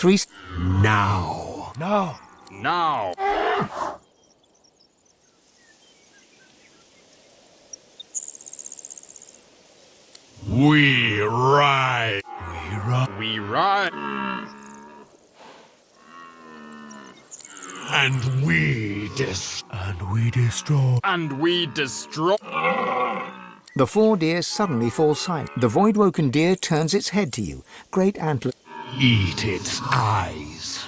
3... Now. No. Now. We ride. We ride. And we destroy. And we destroy. The 4 deer suddenly fall silent. The void-woken deer turns its head to you. Great antlers... Eat its eyes.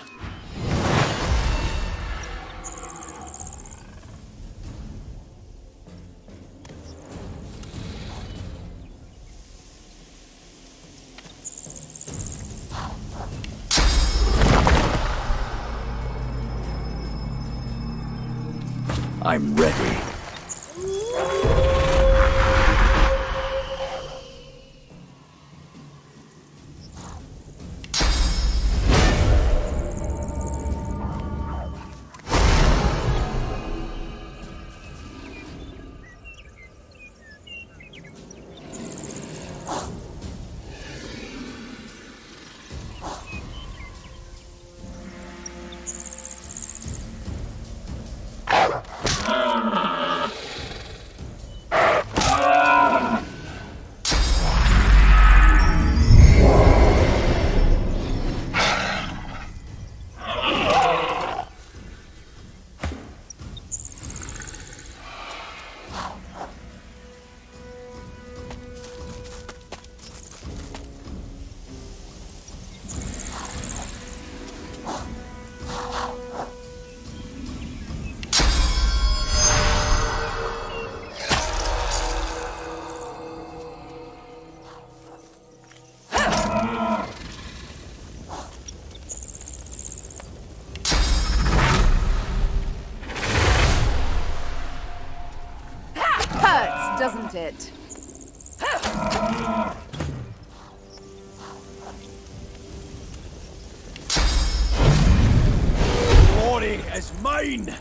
I'm ready. Doesn't it? Glory is mine!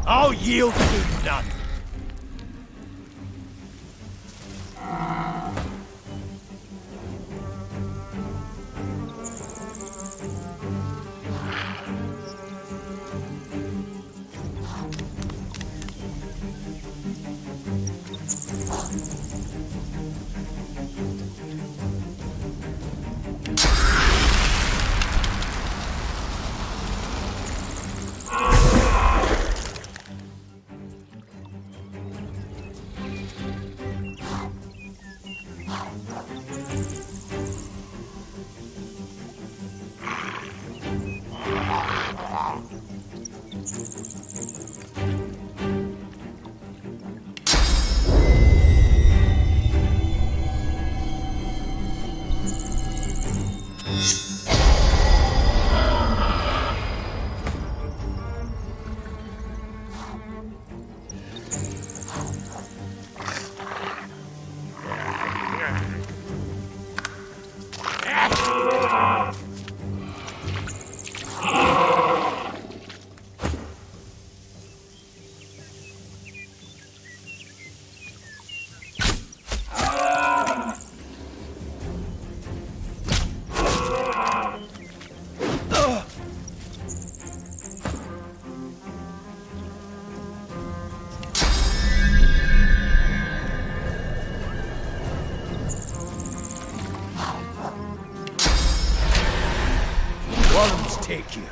I'll yield to none. Worms take you.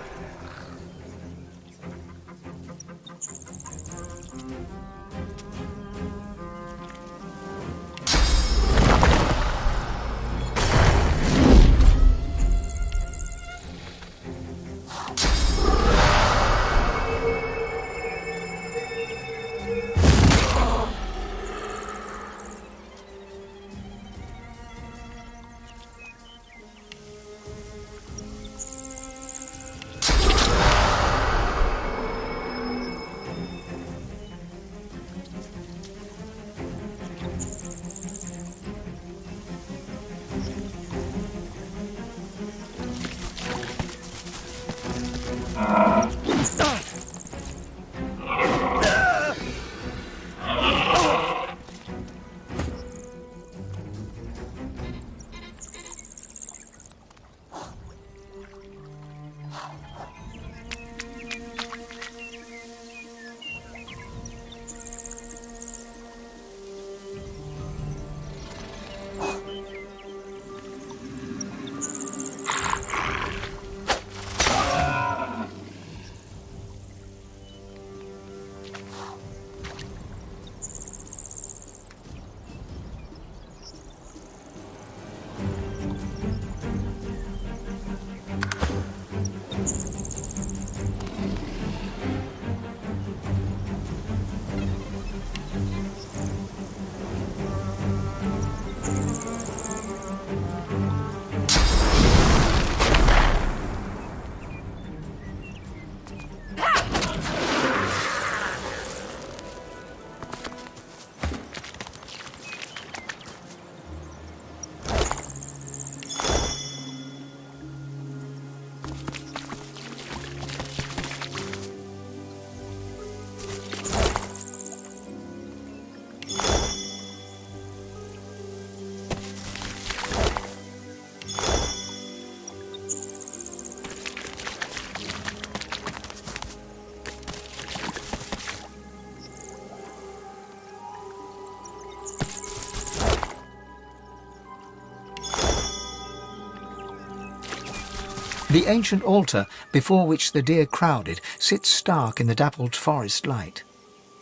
The ancient altar before which the deer crowded sits stark in the dappled forest light.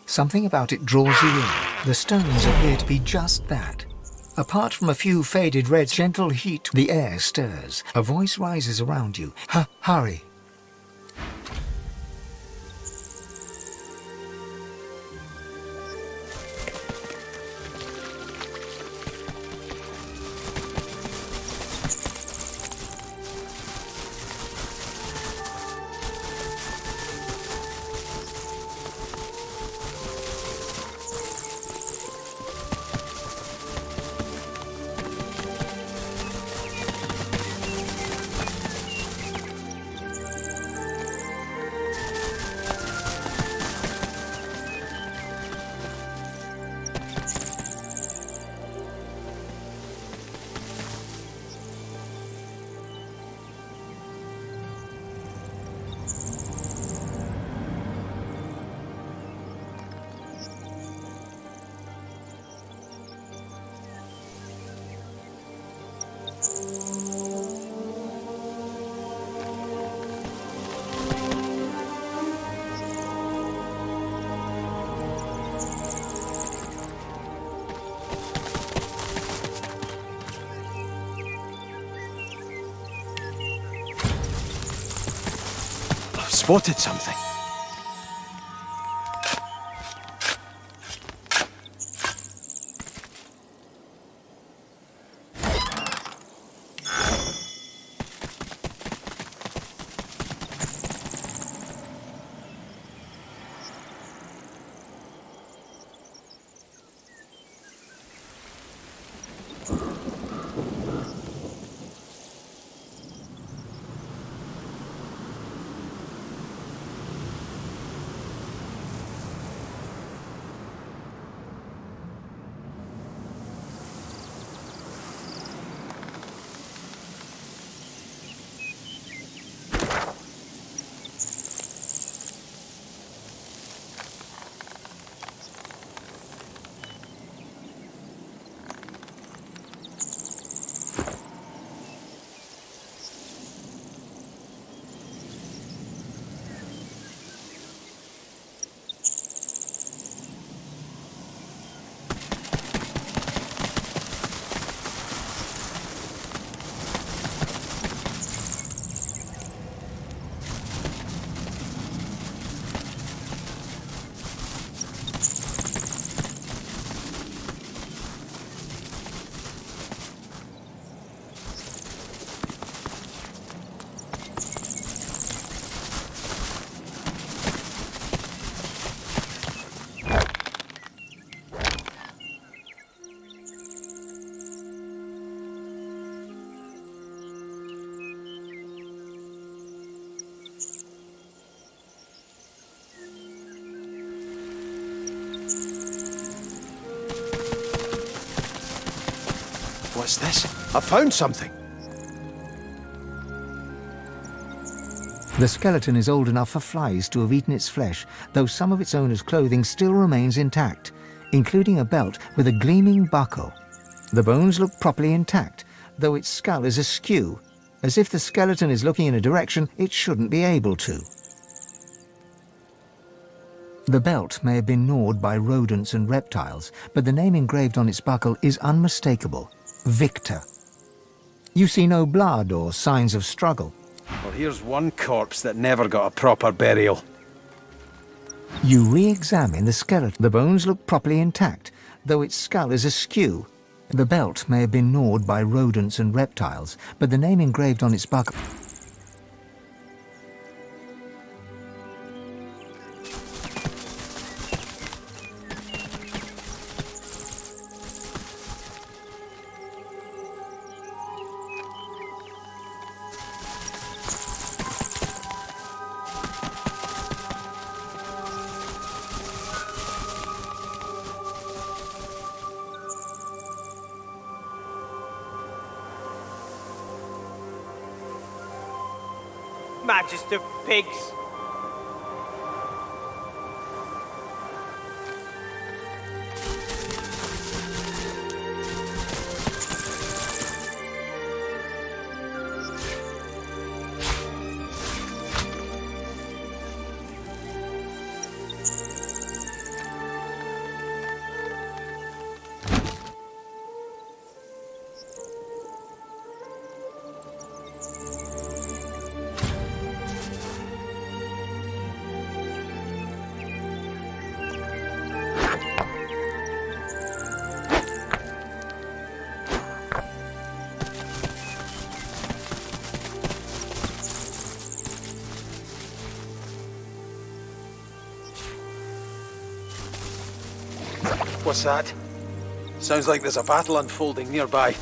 Something about it draws you in. The stones appear to be just that. Apart from a few faded reds, gentle heat, the air stirs. A voice rises around you. Hurry. spotted something. What's this? I found something. The skeleton is old enough for flies to have eaten its flesh, though some of its owner's clothing still remains intact, including a belt with a gleaming buckle. The bones look properly intact, though its skull is askew, as if the skeleton is looking in a direction it shouldn't be able to. The belt may have been gnawed by rodents and reptiles, but the name engraved on its buckle is unmistakable: Victor. You see no blood or signs of struggle. Well, here's one corpse that never got a proper burial. You re-examine the skeleton. The bones look properly intact, though its skull is askew. The belt may have been gnawed by rodents and reptiles, but the name engraved on its buckle... Magister pigs. What's that? Sounds like there's a battle unfolding nearby.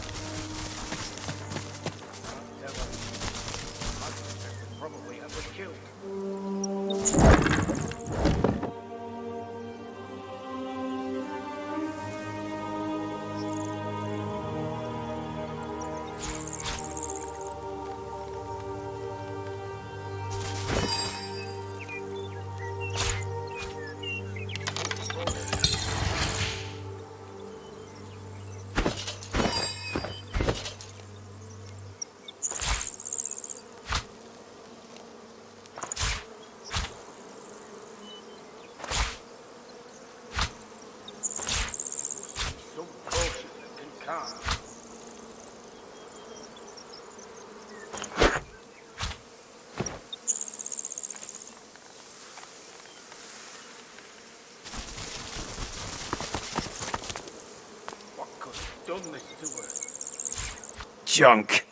done this to her. Junk.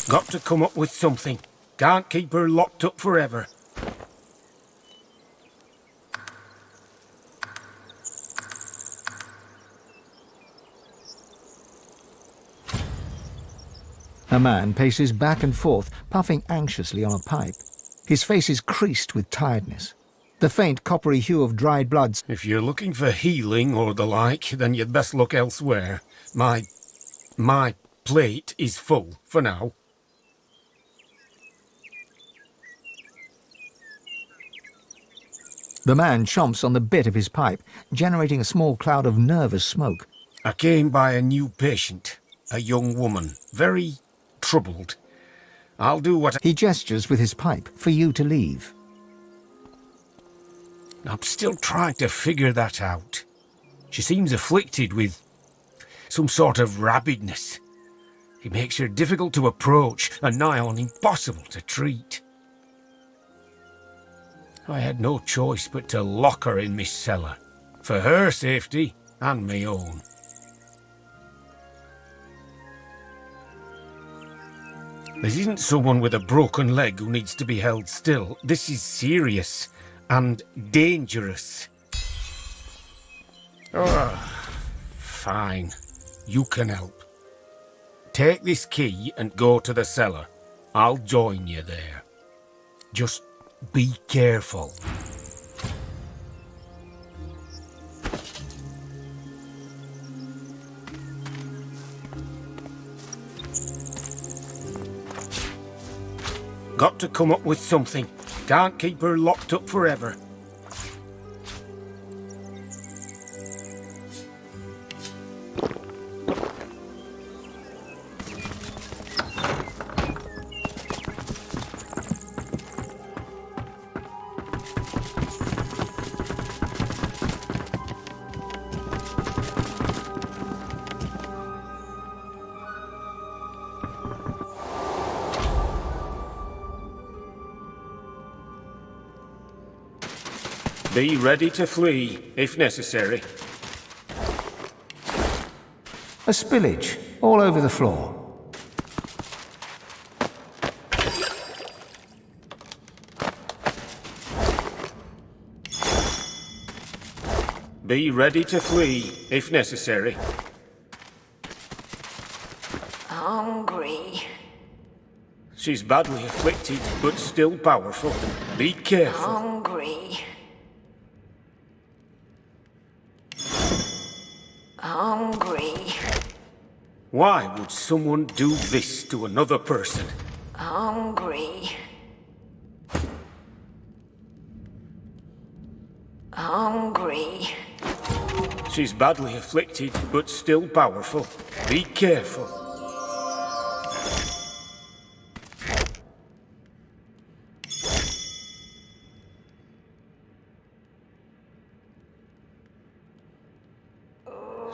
Got to come up with something. Can't keep her locked up forever. A man paces back and forth, puffing anxiously on a pipe. His face is creased with tiredness. The faint coppery hue of dried blood. If you're looking for healing or the like, then you'd best look elsewhere. My plate is full for now. The man chomps on the bit of his pipe, generating a small cloud of nervous smoke. I came by a new patient, a young woman, very troubled. I'll do what He gestures with his pipe for you to leave. I'm still trying to figure that out. She seems afflicted with some sort of rabidness. It makes her difficult to approach and nigh on impossible to treat. I had no choice but to lock her in my cellar, for her safety and my own. This isn't someone with a broken leg who needs to be held still. This is serious and dangerous. Fine. You can help. Take this key and go to the cellar. I'll join you there. Just be careful. Got to come up with something. Can't keep her locked up forever. Be ready to flee, if necessary. A spillage all over the floor. Be ready to flee, if necessary. Hungry. She's badly afflicted, but still powerful. Be careful. Hungry. Hungry. Why would someone do this to another person? Hungry. Hungry. She's badly afflicted, but still powerful. Be careful.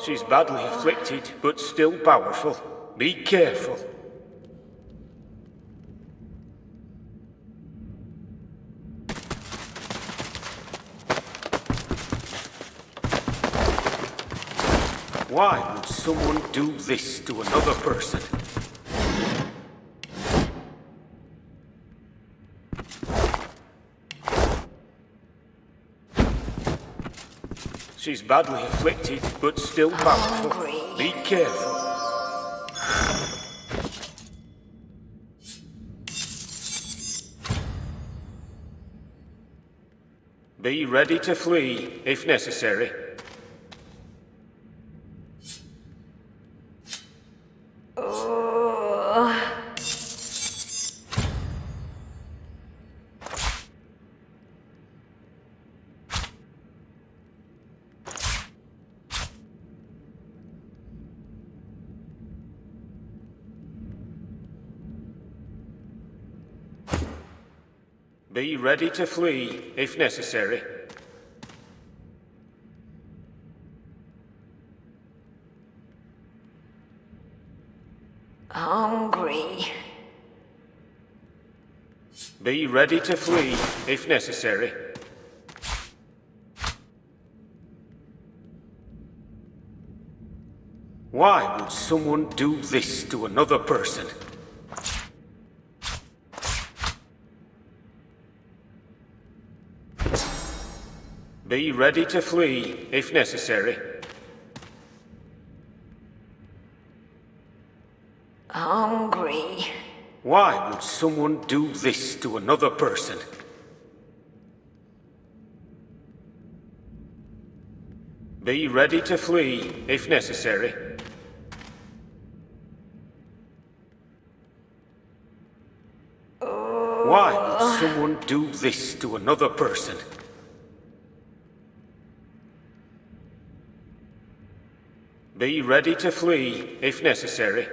She's badly afflicted, but still powerful. Be careful. Why would someone do this to another person? She's badly afflicted, but still powerful. Hungry. Be careful. Be ready to flee, if necessary. Be ready to flee, if necessary. Be ready to flee if necessary. Why would someone do this to another person? Be ready to flee if necessary. Hungry. Why would someone do this to another person? Be ready to flee if necessary. Why would someone do this to another person? Be ready to flee if necessary.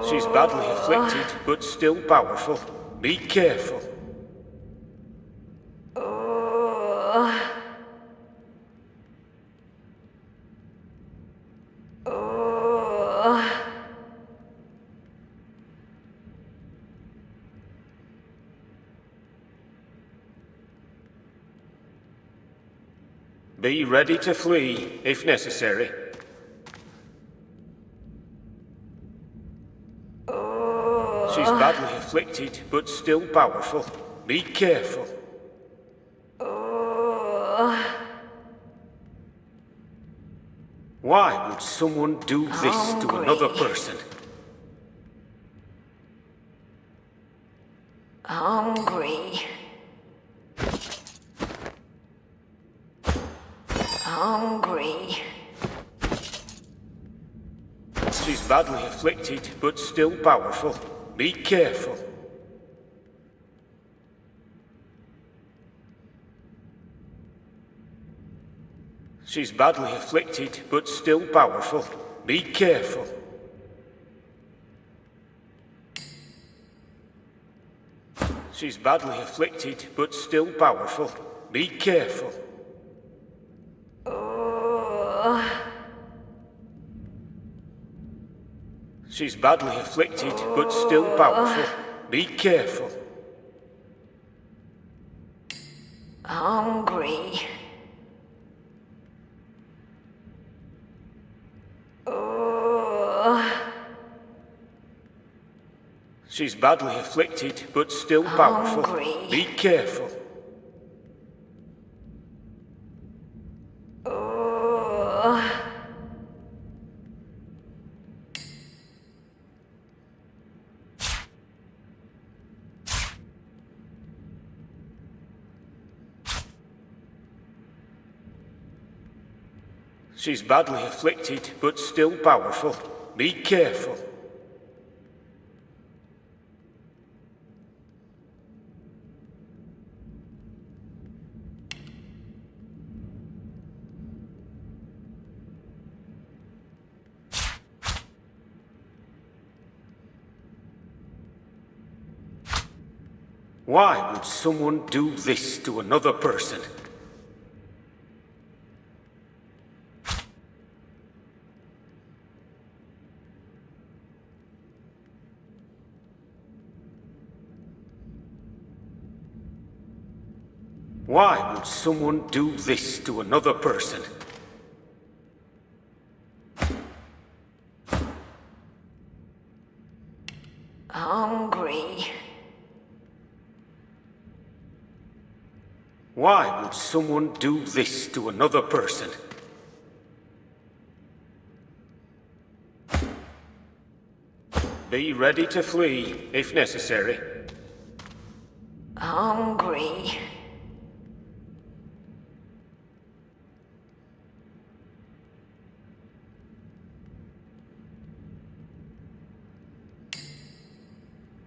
She's badly afflicted, but still powerful. Be careful. Be ready to flee if necessary. She's badly afflicted, but still powerful. Be careful. Why would someone do this to another person? Hungry. Hungry. She's badly afflicted, but still powerful. Be careful. She's badly afflicted, but still powerful. Be careful. She's badly afflicted, but still powerful. Be careful. She's badly afflicted, but still powerful. Be careful. Hungry. She's badly afflicted, but still powerful. Hungry. Be careful. She's badly afflicted, but still powerful. Be careful. Why would someone do this to another person? Why would someone do this to another person? Hungry. Why would someone do this to another person? Be ready to flee if necessary. Hungry.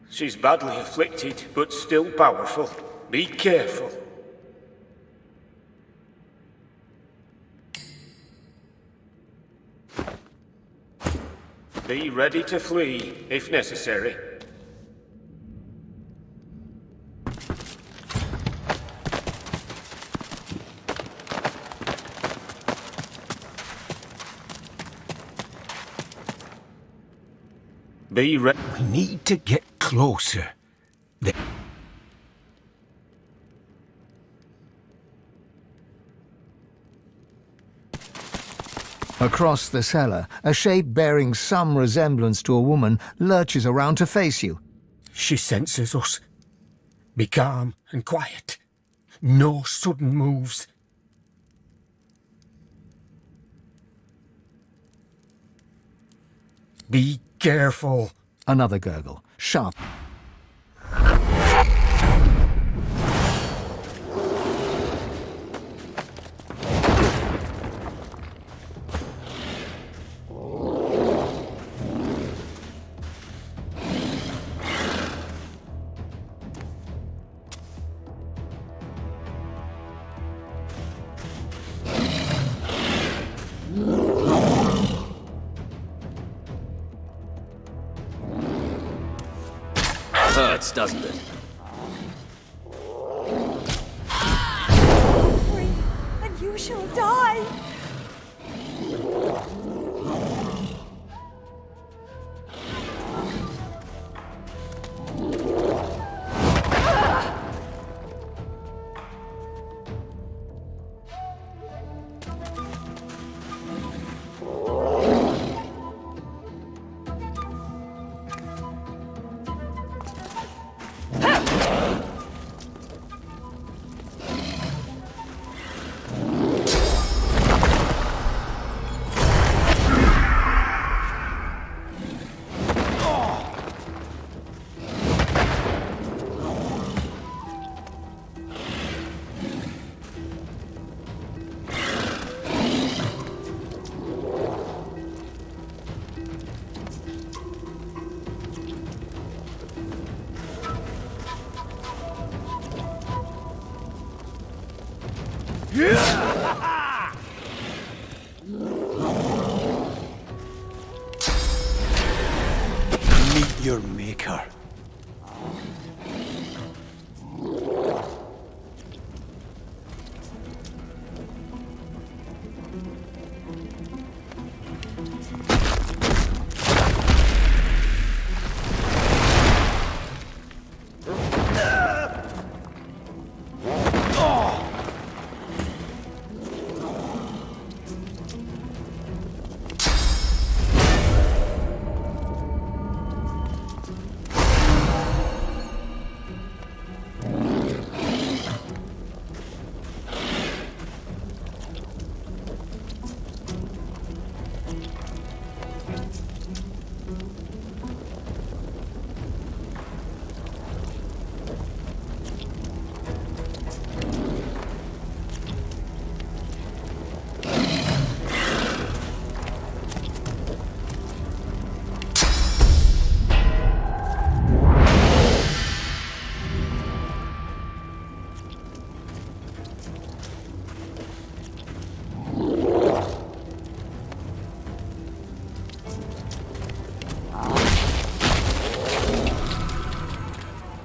She's badly afflicted, but still powerful. Be careful. Be ready to flee if necessary. Be ready. We need to get closer. Across the cellar, a shape bearing some resemblance to a woman lurches around to face you. She senses us. Be calm and quiet. No sudden moves. Be careful. Another gurgle, sharp. Hurts, doesn't it? Free, and you shall die. Meet your maker.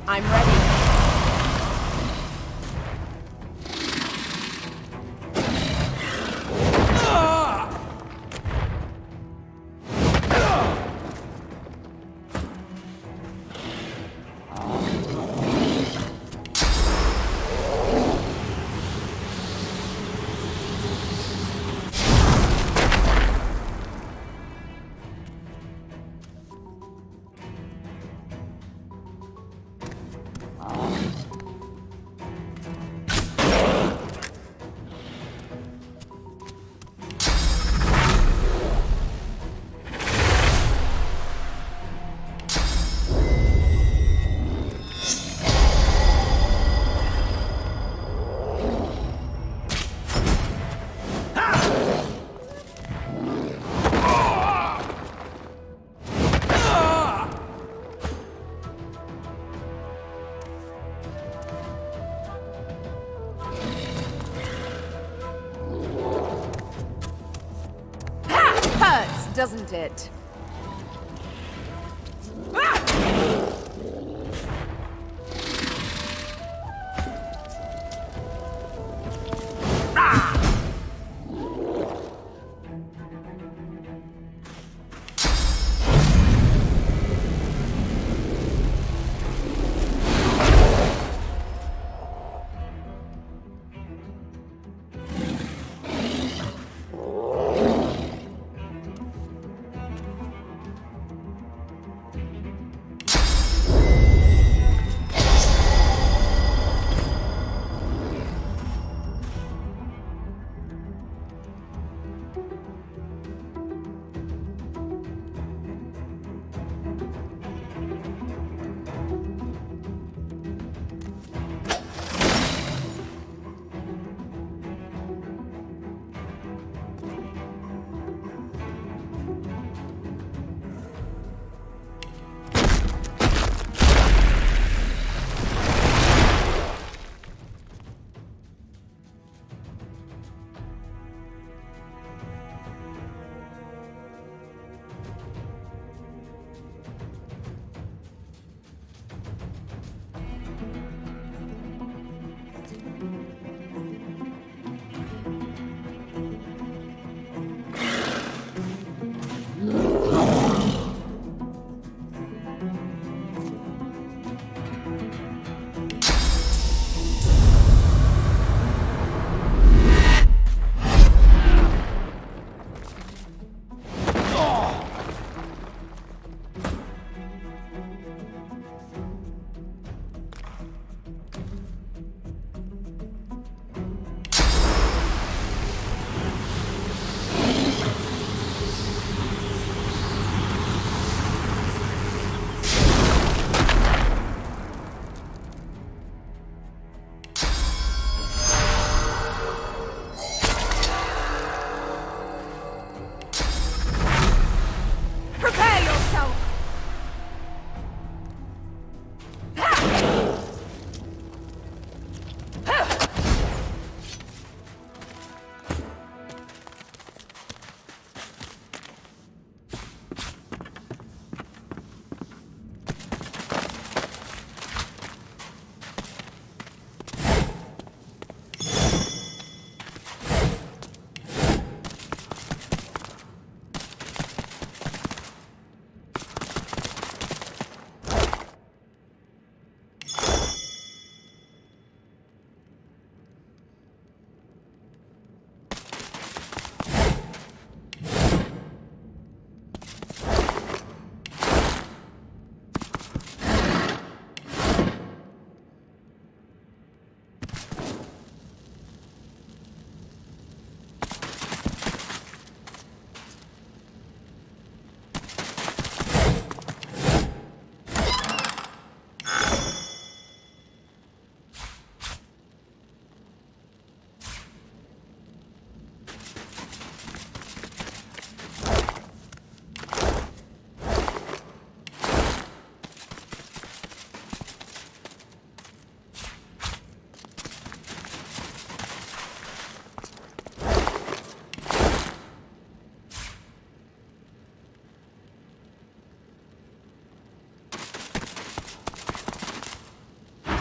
I'm ready. Hurts, doesn't it?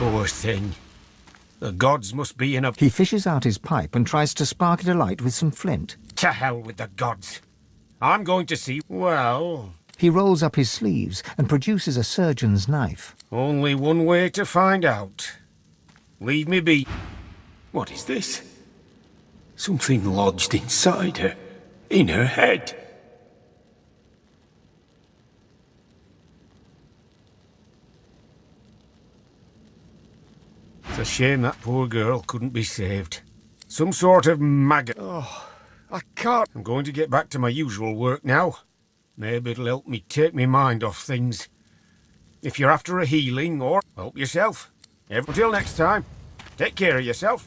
Poor thing. The gods must be in a... He fishes out his pipe and tries to spark it alight with some flint. To hell with the gods. I'm going to see... Well... He rolls up his sleeves and produces a surgeon's knife. Only one way to find out. Leave me be. What is this? Something lodged inside her. In her head. It's a shame that poor girl couldn't be saved. Some sort of maggot. Oh, I can't. I'm going to get back to my usual work now. Maybe it'll help me take my mind off things. If you're after a healing, or help yourself. Until next time, take care of yourself.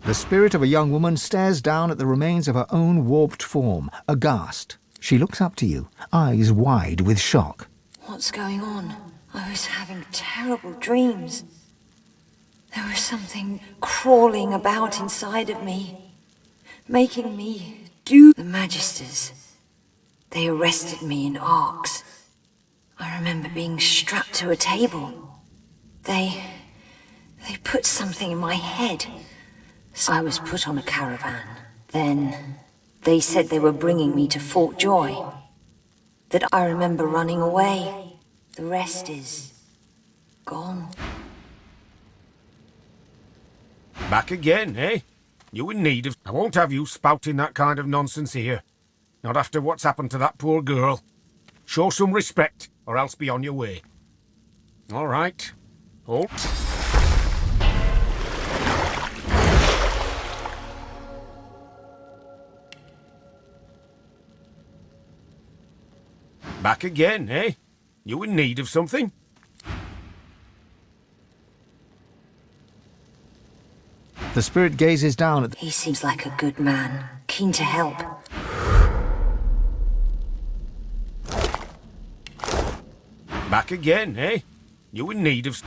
The spirit of a young woman stares down at the remains of her own warped form, aghast. She looks up to you, eyes wide with shock. What's going on? I was having terrible dreams. There was something crawling about inside of me, making me do the Magisters. They arrested me in arcs. I remember being strapped to a table. They put something in my head. So I was put on a caravan. Then they said they were bringing me to Fort Joy. That I remember running away. The rest is gone. Back again, eh? You in need of... I won't have you spouting that kind of nonsense here. Not after what's happened to that poor girl. Show some respect, or else be on your way. All right. Hold. Back again, eh? You in need of something? The spirit gazes down at He seems like a good man, keen to help. Back again, eh? You in need of...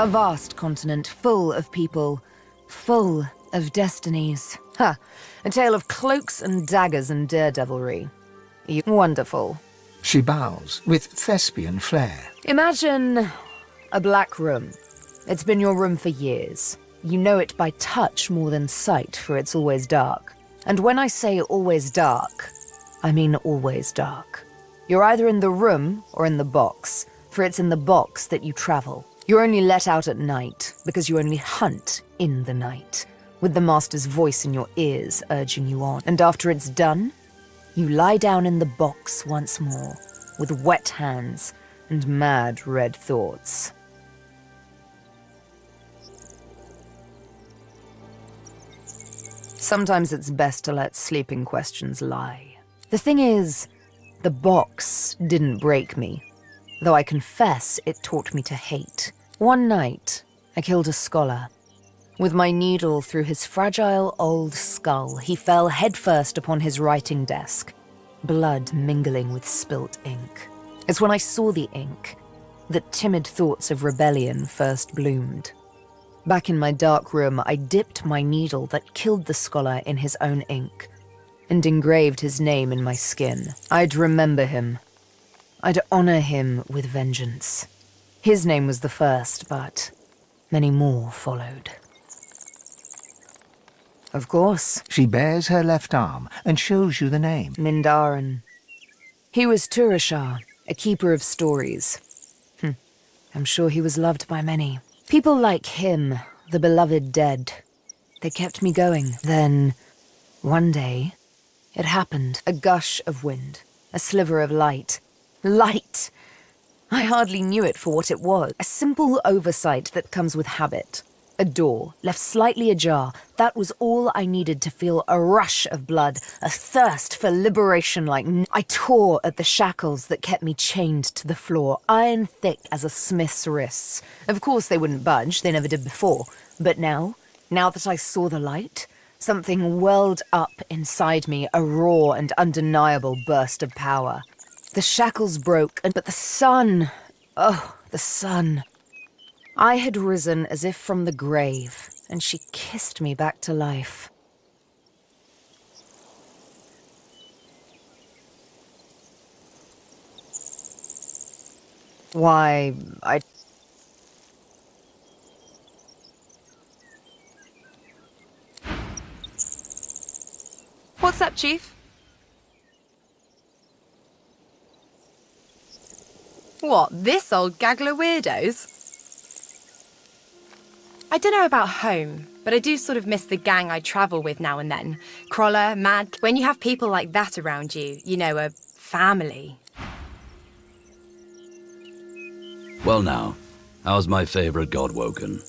A vast continent full of people, full of destinies. Ha! A tale of cloaks and daggers and daredevilry. Wonderful. She bows with thespian flair. Imagine a black room. It's been your room for years. You know it by touch more than sight, for it's always dark. And when I say always dark, I mean always dark. You're either in the room or in the box, for it's in the box that you travel. You're only let out at night, because you only hunt in the night, with the master's voice in your ears urging you on. And after it's done, you lie down in the box once more, with wet hands and mad red thoughts. Sometimes it's best to let sleeping questions lie. The thing is, the box didn't break me, though I confess it taught me to hate. One night, I killed a scholar. With my needle through his fragile old skull, he fell headfirst upon his writing desk, blood mingling with spilt ink. It's when I saw the ink that timid thoughts of rebellion first bloomed. Back in my dark room, I dipped my needle that killed the scholar in his own ink and engraved his name in my skin. I'd remember him. I'd honor him with vengeance. His name was the first, but many more followed. Of course. She bares her left arm and shows you the name. Mindarin. He was Turashar, a keeper of stories. I'm sure he was loved by many. People like him, the beloved dead, they kept me going. Then, one day, it happened. A gush of wind, a sliver of light. Light! I hardly knew it for what it was. A simple oversight that comes with habit. A door, left slightly ajar. That was all I needed to feel a rush of blood, a thirst for liberation like... I tore at the shackles that kept me chained to the floor, iron thick as a smith's wrists. Of course they wouldn't budge, they never did before. But now that I saw the light, something welled up inside me, a raw and undeniable burst of power. The shackles broke, but the sun... Oh, the sun... I had risen as if from the grave, and she kissed me back to life. Why, What's up, Chief? What, this old gaggle of weirdos? I don't know about home, but I do sort of miss the gang I travel with now and then. Crawler, Mad. When you have people like that around you, you know, a family. Well now, how's my favorite god woken?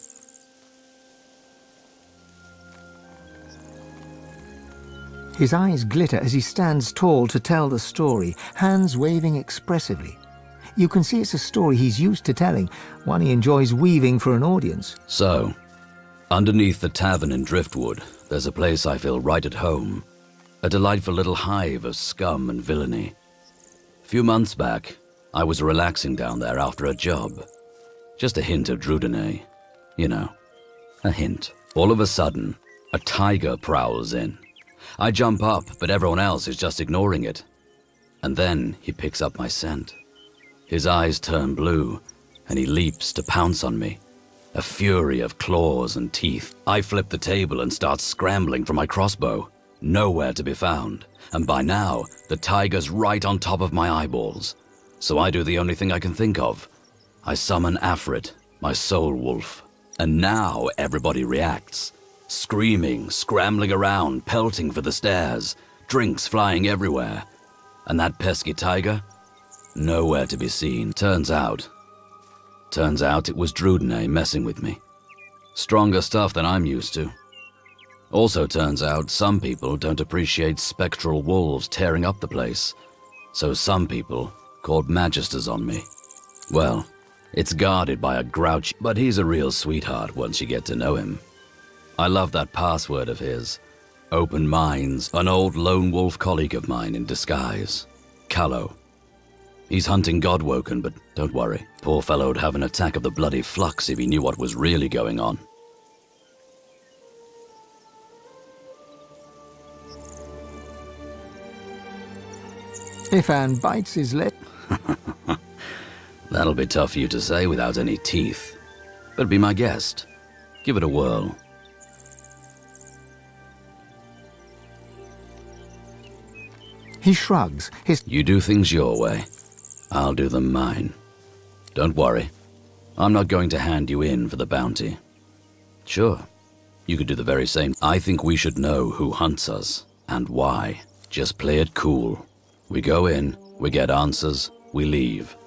His eyes glitter as he stands tall to tell the story, hands waving expressively. You can see it's a story he's used to telling, one he enjoys weaving for an audience. So, underneath the tavern in Driftwood, there's a place I feel right at home. A delightful little hive of scum and villainy. A few months back, I was relaxing down there after a job. Just a hint of Drudene. You know, a hint. All of a sudden, a tiger prowls in. I jump up, but everyone else is just ignoring it. And then he picks up my scent. His eyes turn blue, and he leaps to pounce on me. A fury of claws and teeth. I flip the table and start scrambling for my crossbow. Nowhere to be found. And by now, the tiger's right on top of my eyeballs. So I do the only thing I can think of. I summon Afrit, my soul wolf. And now everybody reacts. Screaming, scrambling around, pelting for the stairs. Drinks flying everywhere. And that pesky tiger? Nowhere to be seen. Turns out it was Drudene messing with me. Stronger stuff than I'm used to. Also turns out some people don't appreciate spectral wolves tearing up the place. So some people called magisters on me. Well, it's guarded by a grouch, but he's a real sweetheart once you get to know him. I love that password of his. Open minds, an old lone wolf colleague of mine in disguise. Callow. He's hunting Godwoken, but don't worry. Poor fellow'd have an attack of the bloody flux if he knew what was really going on. Ifan bites his lip. That'll be tough for you to say without any teeth. But be my guest. Give it a whirl. He shrugs. You do things your way. I'll do them mine. Don't worry. I'm not going to hand you in for the bounty. Sure, you could do the very same. I think we should know who hunts us and why. Just play it cool. We go in, we get answers, we leave.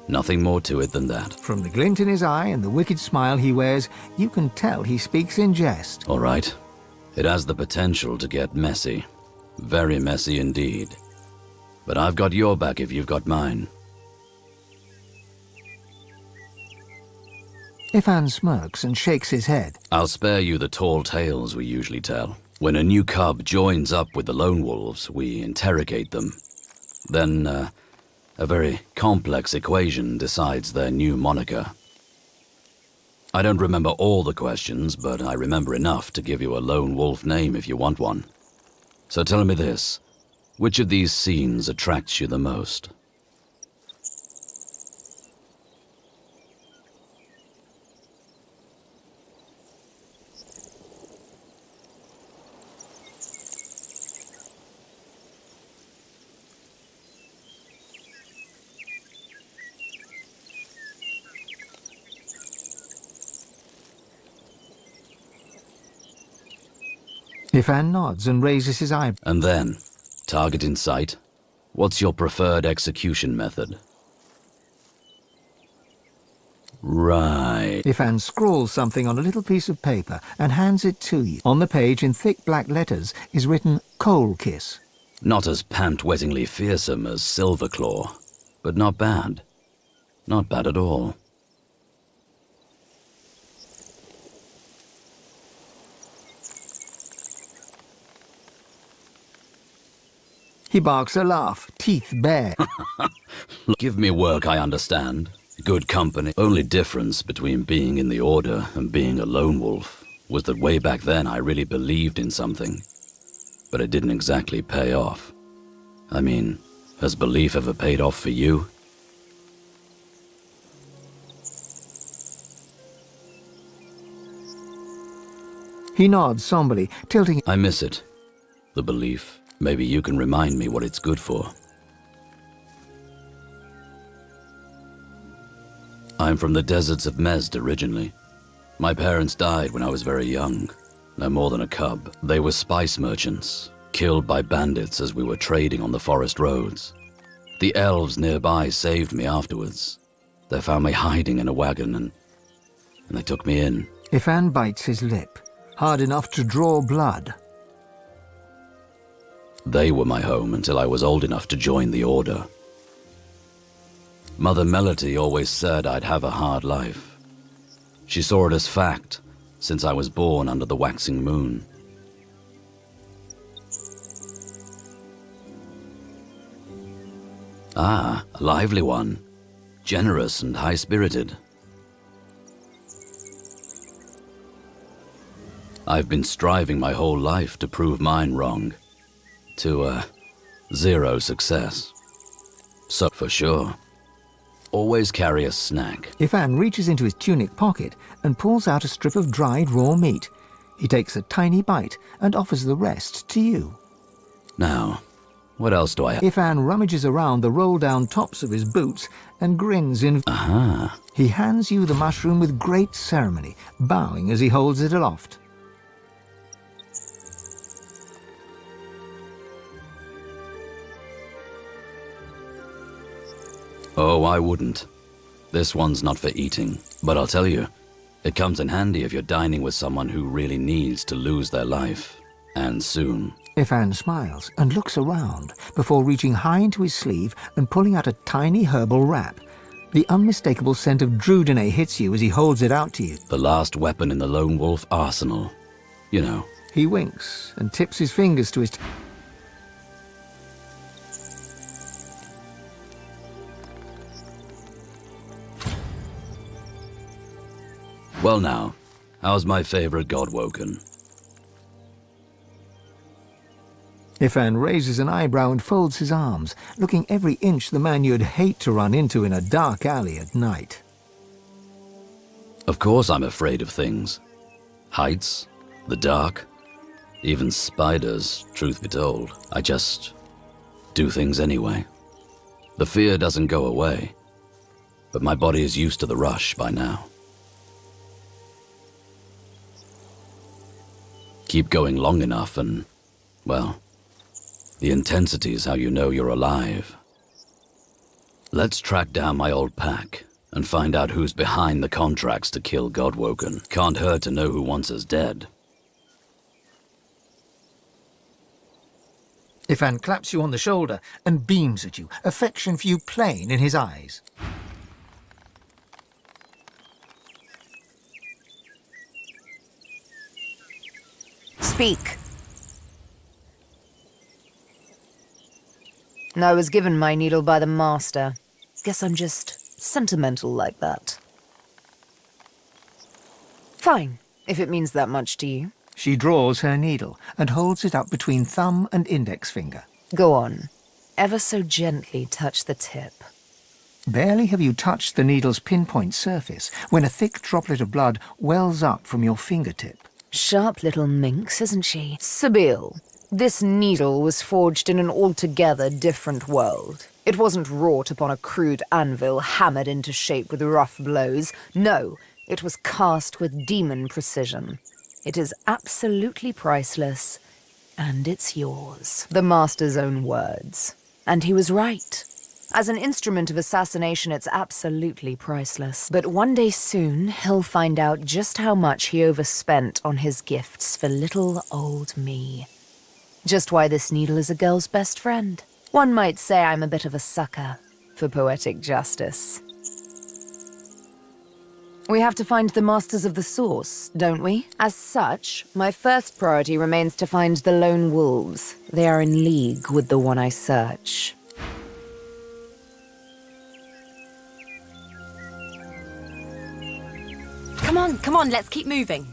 Nothing more to it than that. From the glint in his eye and the wicked smile he wears, you can tell he speaks in jest. All right. It has the potential to get messy. Very messy indeed. But I've got your back if you've got mine. Ifan smirks and shakes his head. I'll spare you the tall tales we usually tell. When a new cub joins up with the lone wolves, we interrogate them. Then, a very complex equation decides their new moniker. I don't remember all the questions, but I remember enough to give you a lone wolf name if you want one. So tell me this, which of these scenes attracts you the most? Ifan nods and raises his eyebrows. And then, target in sight. What's your preferred execution method? Right. Ifan scrawls something on a little piece of paper and hands it to you. On the page, in thick black letters, is written Coal Kiss. Not as pant-wettingly fearsome as Silverclaw, but not bad. Not bad at all. He barks a laugh, teeth bare. Give me work I understand. Good company. Only difference between being in the Order and being a lone wolf was that way back then I really believed in something. But it didn't exactly pay off. I mean, has belief ever paid off for you? He nods somberly, tilting. I miss it. The belief. Maybe you can remind me what it's good for. I'm from the deserts of Mezd originally. My parents died when I was very young, no more than a cub. They were spice merchants, killed by bandits as we were trading on the forest roads. The elves nearby saved me afterwards. They found me hiding in a wagon and they took me in. Ifan bites his lip, hard enough to draw blood. They were my home until I was old enough to join the Order. Mother Melody always said I'd have a hard life. She saw it as fact, since I was born under the waxing moon. Ah, a lively one. Generous and high-spirited. I've been striving my whole life to prove mine wrong. To, zero success. So, for sure. Always carry a snack. Ifan reaches into his tunic pocket and pulls out a strip of dried raw meat. He takes a tiny bite and offers the rest to you. Now, what else do I have? Ifan rummages around the roll-down tops of his boots and grins in... Aha. He hands you the mushroom with great ceremony, bowing as he holds it aloft. Oh, I wouldn't. This one's not for eating, but I'll tell you, it comes in handy if you're dining with someone who really needs to lose their life, and soon. Ifan smiles and looks around before reaching high into his sleeve and pulling out a tiny herbal wrap. The unmistakable scent of Drudene hits you as he holds it out to you. The last weapon in the lone wolf arsenal. You know. He winks and tips his fingers to his... Well now, how's my favorite god woken? Ifan raises an eyebrow and folds his arms, looking every inch the man you'd hate to run into in a dark alley at night. Of course I'm afraid of things. Heights, the dark, even spiders, truth be told. I just do things anyway. The fear doesn't go away, but my body is used to the rush by now. Keep going long enough and, well, the intensity is how you know you're alive. Let's track down my old pack and find out who's behind the contracts to kill Godwoken. Can't hurt to know who wants us dead. Ifan claps you on the shoulder and beams at you, affection for you plain in his eyes. Speak. I was given my needle by the master. Guess I'm just sentimental like that. Fine, if it means that much to you. She draws her needle and holds it up between thumb and index finger. Go on. Ever so gently touch the tip. Barely have you touched the needle's pinpoint surface when a thick droplet of blood wells up from your fingertip. Sharp little minx, isn't she? Sibyl, this needle was forged in an altogether different world. It wasn't wrought upon a crude anvil hammered into shape with rough blows. No, it was cast with demon precision. It is absolutely priceless, and it's yours. The master's own words. And he was right. As an instrument of assassination, it's absolutely priceless. But one day soon, he'll find out just how much he overspent on his gifts for little old me. Just why this needle is a girl's best friend. One might say I'm a bit of a sucker for poetic justice. We have to find the masters of the source, don't we? As such, my first priority remains to find the lone wolves. They are in league with the one I search. Come on, let's keep moving.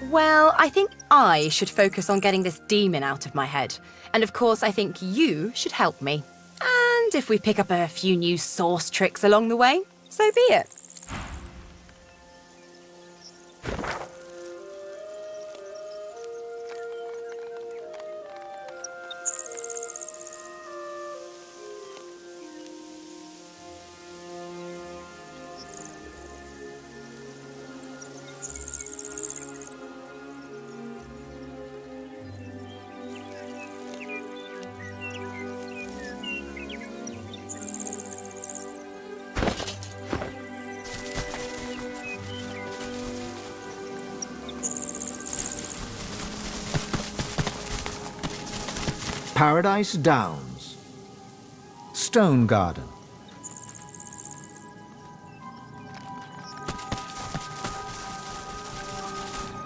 Well, I think I should focus on getting this demon out of my head. And of course, I think you should help me. And if we pick up a few new source tricks along the way, so be it. Paradise Downs. Stone Garden.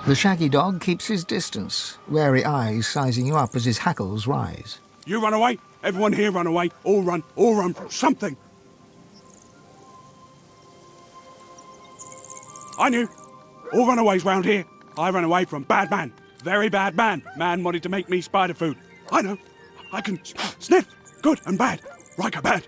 The shaggy dog keeps his distance, wary eyes sizing you up as his hackles rise. You run away. Everyone here run away. All run from something. I knew. All runaways round here. I ran away from bad man. Very bad man. Man wanted to make me spider food. I know. I can sniff good and bad. Like a bad.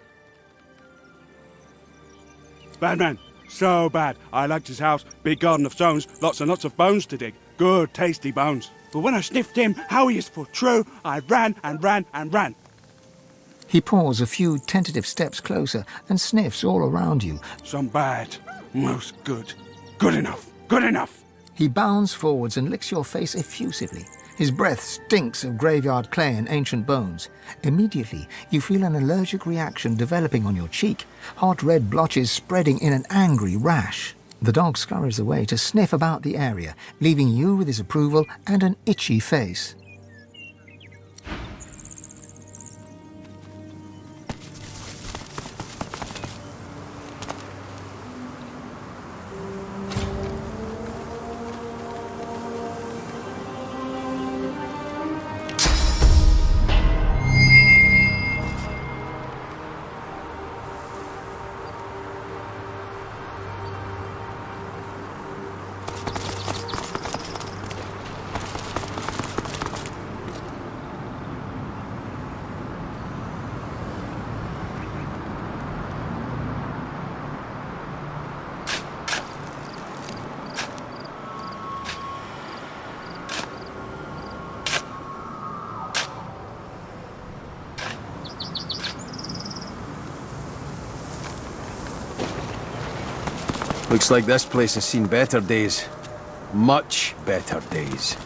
Bad man. So bad. I liked his house. Big garden of stones. Lots and lots of bones to dig. Good, tasty bones. But when I sniffed him, how he is for true, I ran and ran and ran. He paws a few tentative steps closer and sniffs all around you. Some bad. Most good. Good enough. Good enough. He bounds forwards and licks your face effusively. His breath stinks of graveyard clay and ancient bones. Immediately, you feel an allergic reaction developing on your cheek, hot red blotches spreading in an angry rash. The dog scurries away to sniff about the area, leaving you with his approval and an itchy face. Looks like this place has seen better days. Much better days.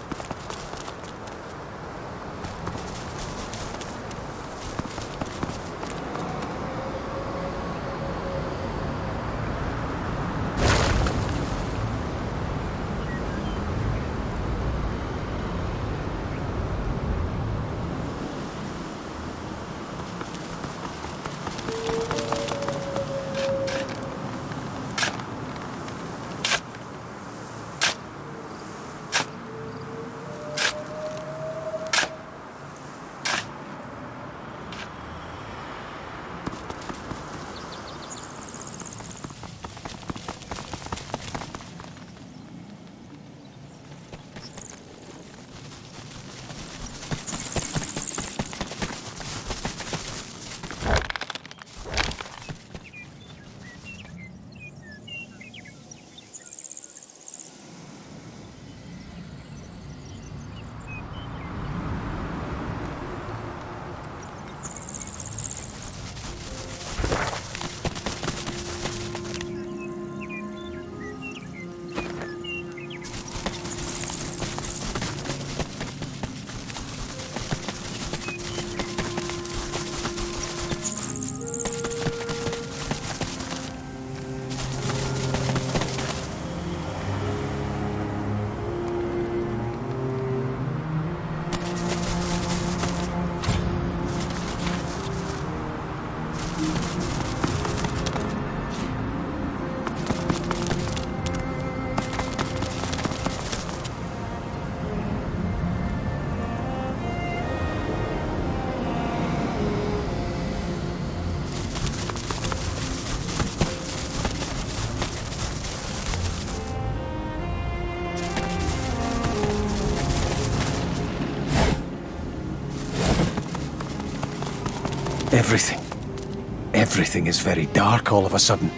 Everything is very dark all of a sudden.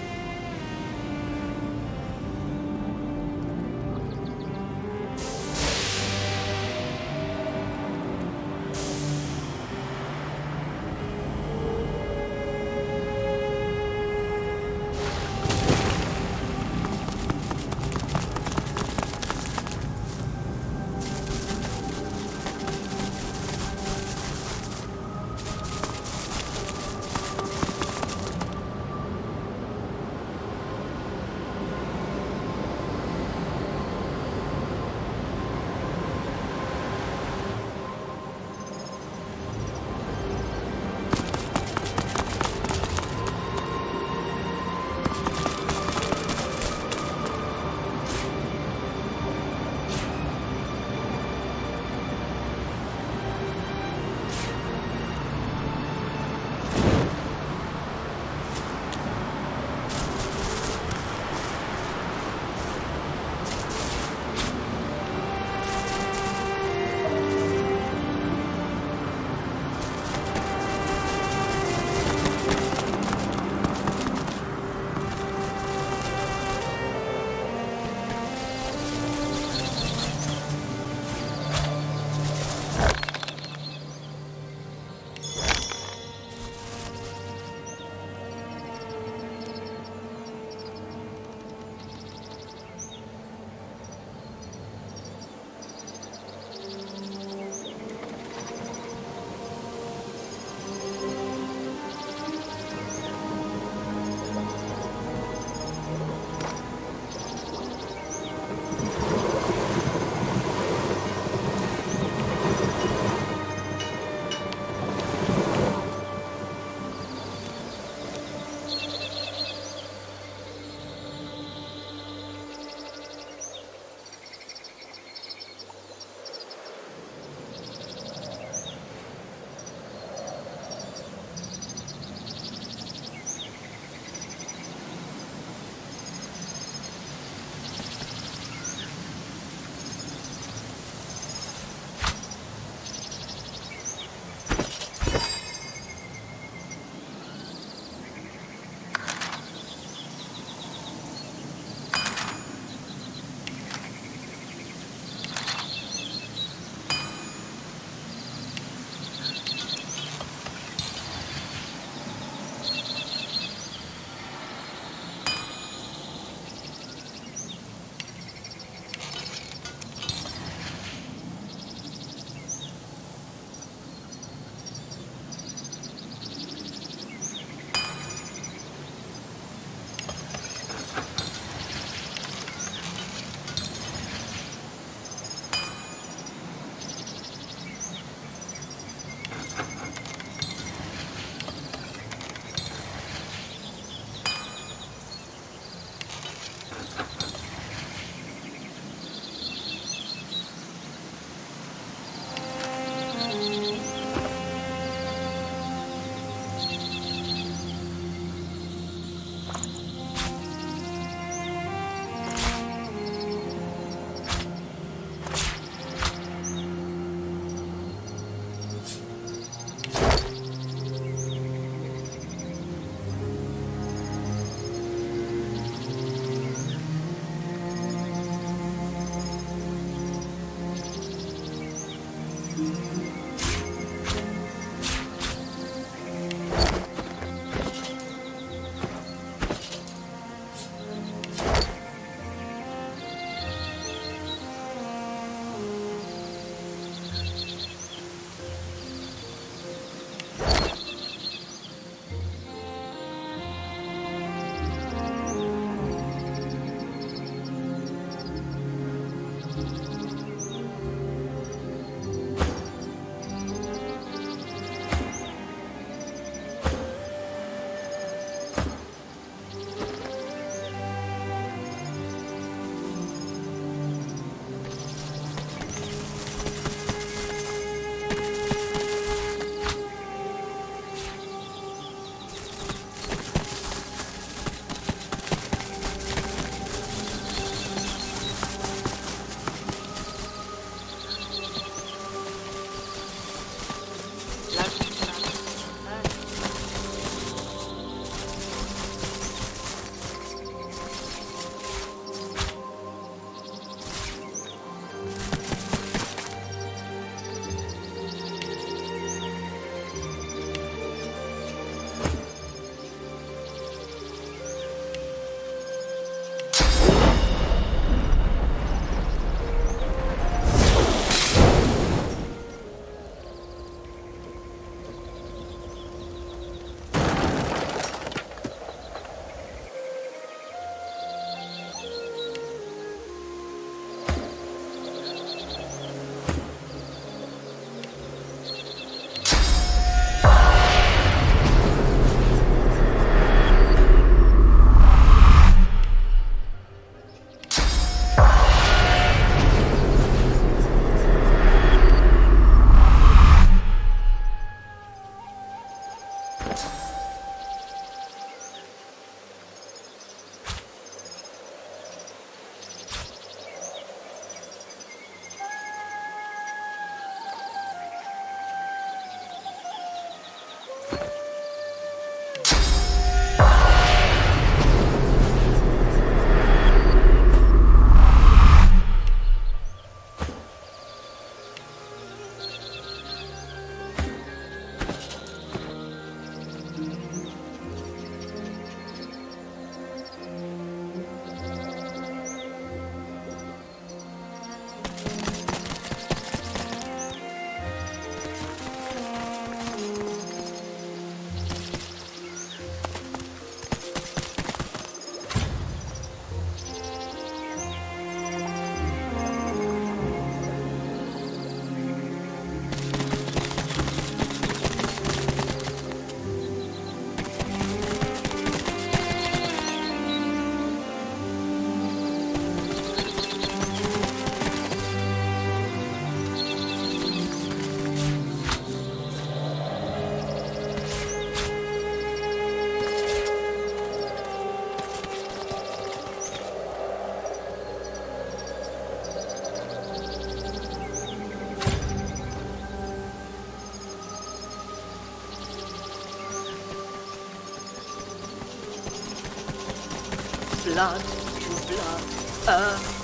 blood to blood, earth.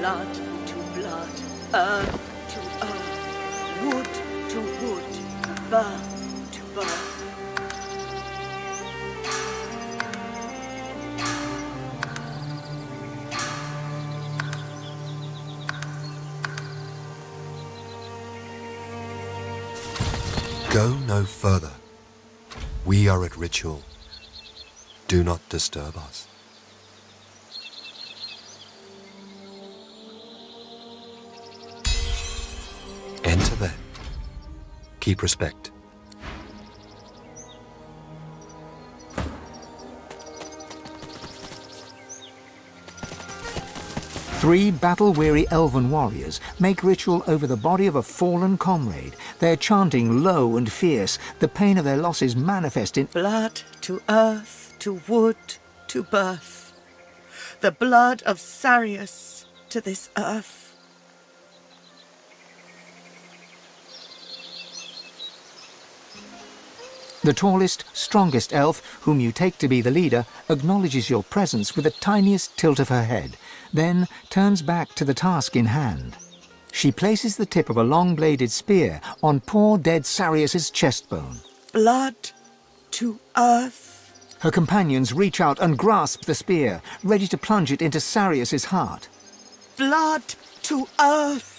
Blood to blood, earth to earth, wood to wood, birth to birth. Go no further. We are at ritual. Do not disturb us. Enter then. Keep respect. Three battle-weary elven warriors make ritual over the body of a fallen comrade. They're chanting low and fierce. The pain of their loss is manifest in Blood to earth, to wood, to birth. The blood of Sarius to this earth. The tallest, strongest elf, whom you take to be the leader, acknowledges your presence with the tiniest tilt of her head, then turns back to the task in hand. She places the tip of a long-bladed spear on poor dead Sarius's chest-bone. Blood to earth. Her companions reach out and grasp the spear, ready to plunge it into Sarius's heart. Blood to earth.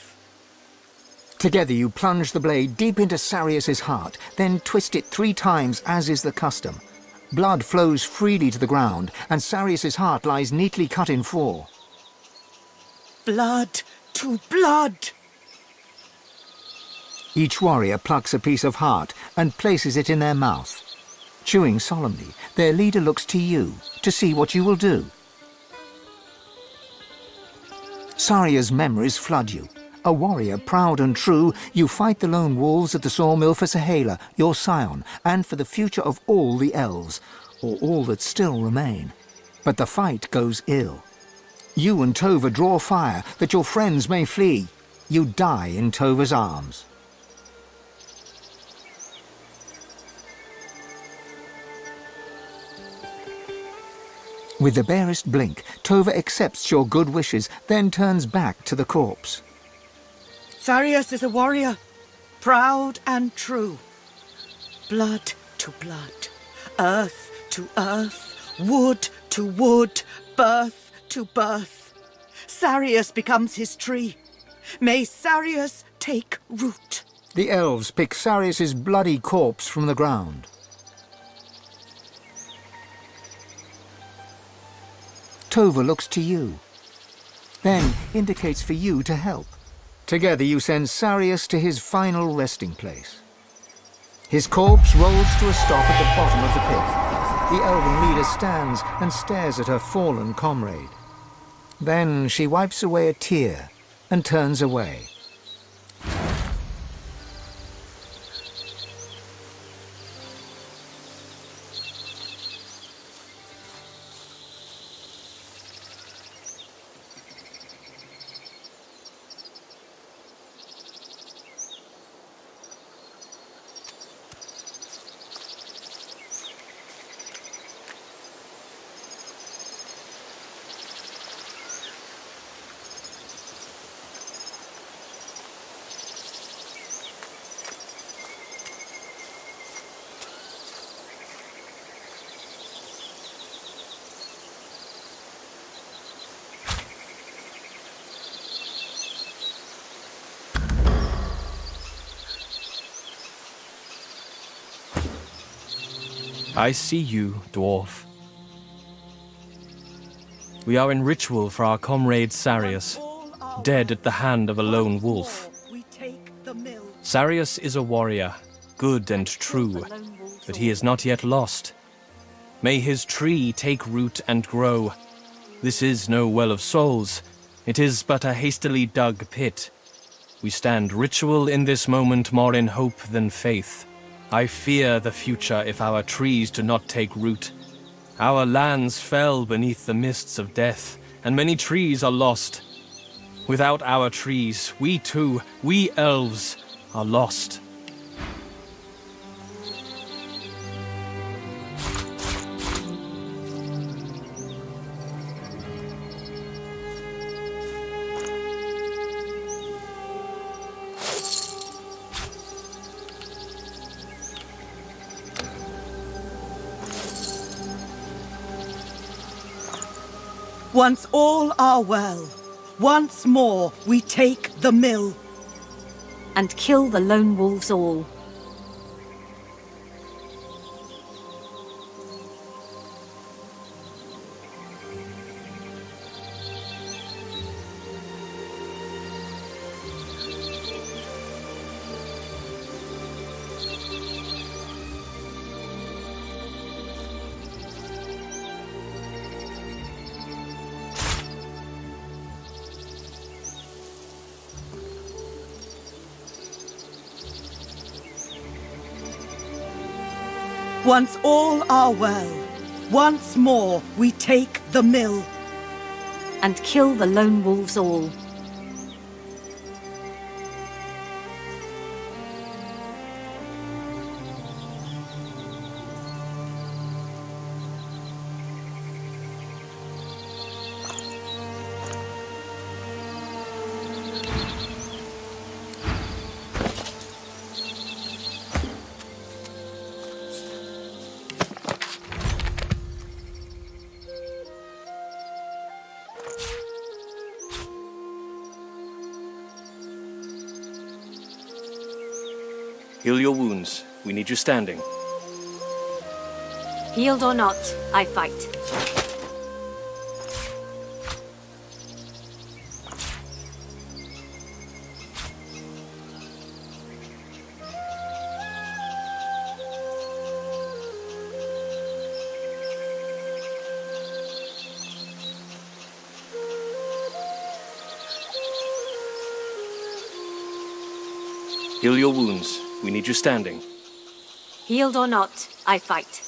Together you plunge the blade deep into Sarius's heart, then twist it 3 times as is the custom. Blood flows freely to the ground, and Sarius's heart lies neatly cut in 4. Blood to blood. Each warrior plucks a piece of heart and places it in their mouth. Chewing solemnly, their leader looks to you to see what you will do. Saria's memories flood you. A warrior proud and true, you fight the lone wolves at the sawmill for Sahala, your scion, and for the future of all the elves, or all that still remain. But the fight goes ill. You and Tova draw fire that your friends may flee. You die in Tova's arms. With the barest blink, Tova accepts your good wishes, then turns back to the corpse. Sarius is a warrior, proud and true. Blood to blood, earth to earth, wood to wood, birth to birth. Sarius becomes his tree. May Sarius take root. The elves pick Sarius's bloody corpse from the ground. Tova looks to you, then indicates for you to help. Together you send Sarius to his final resting place. His corpse rolls to a stop at the bottom of the pit. The elven leader stands and stares at her fallen comrade. Then she wipes away a tear and turns away. I see you, dwarf. We are in ritual for our comrade Sarius, dead at the hand of a lone wolf. Sarius is a warrior, good and true, but he is not yet lost. May his tree take root and grow. This is no well of souls. It is but a hastily dug pit. We stand ritual in this moment more in hope than faith. I fear the future if our trees do not take root. Our lands fell beneath the mists of death, and many trees are lost. Without our trees, we too, we elves, are lost. Once all are well, once more we take the mill. And kill the lone wolves all. Once all are well, once more we take the mill. And kill the lone wolves all. Heal your wounds. We need you standing. Healed or not, I fight. Heal your wounds. We need you standing. Healed or not, I fight.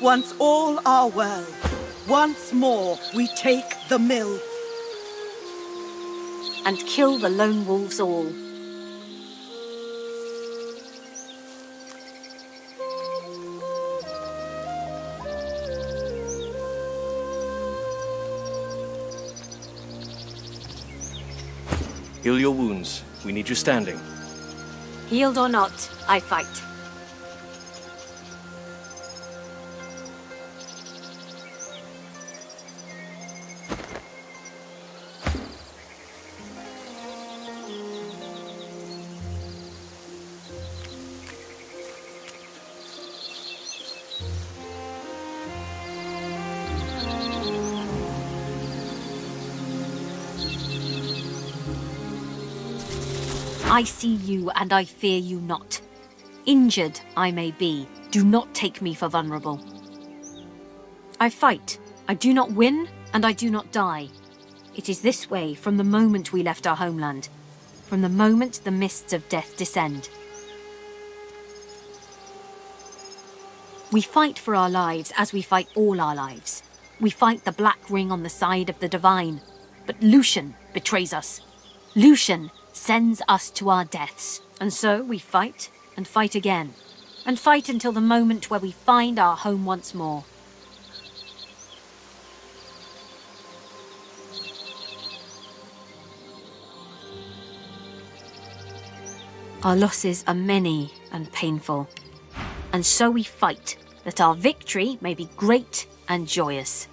Once all are well, once more we take the mill. And kill the lone wolves all. Heal your wounds. We need you standing. Healed or not, I fight. I see you and I fear you not. Injured I may be, do not take me for vulnerable. I fight, I do not win, and I do not die. It is this way from the moment we left our homeland, from the moment the mists of death descend. We fight for our lives as we fight all our lives. We fight the black ring on the side of the divine, but Lucian betrays us. Lucian sends us to our deaths. And so we fight and fight again, and fight until the moment where we find our home once more. Our losses are many and painful. And so we fight, that our victory may be great and joyous.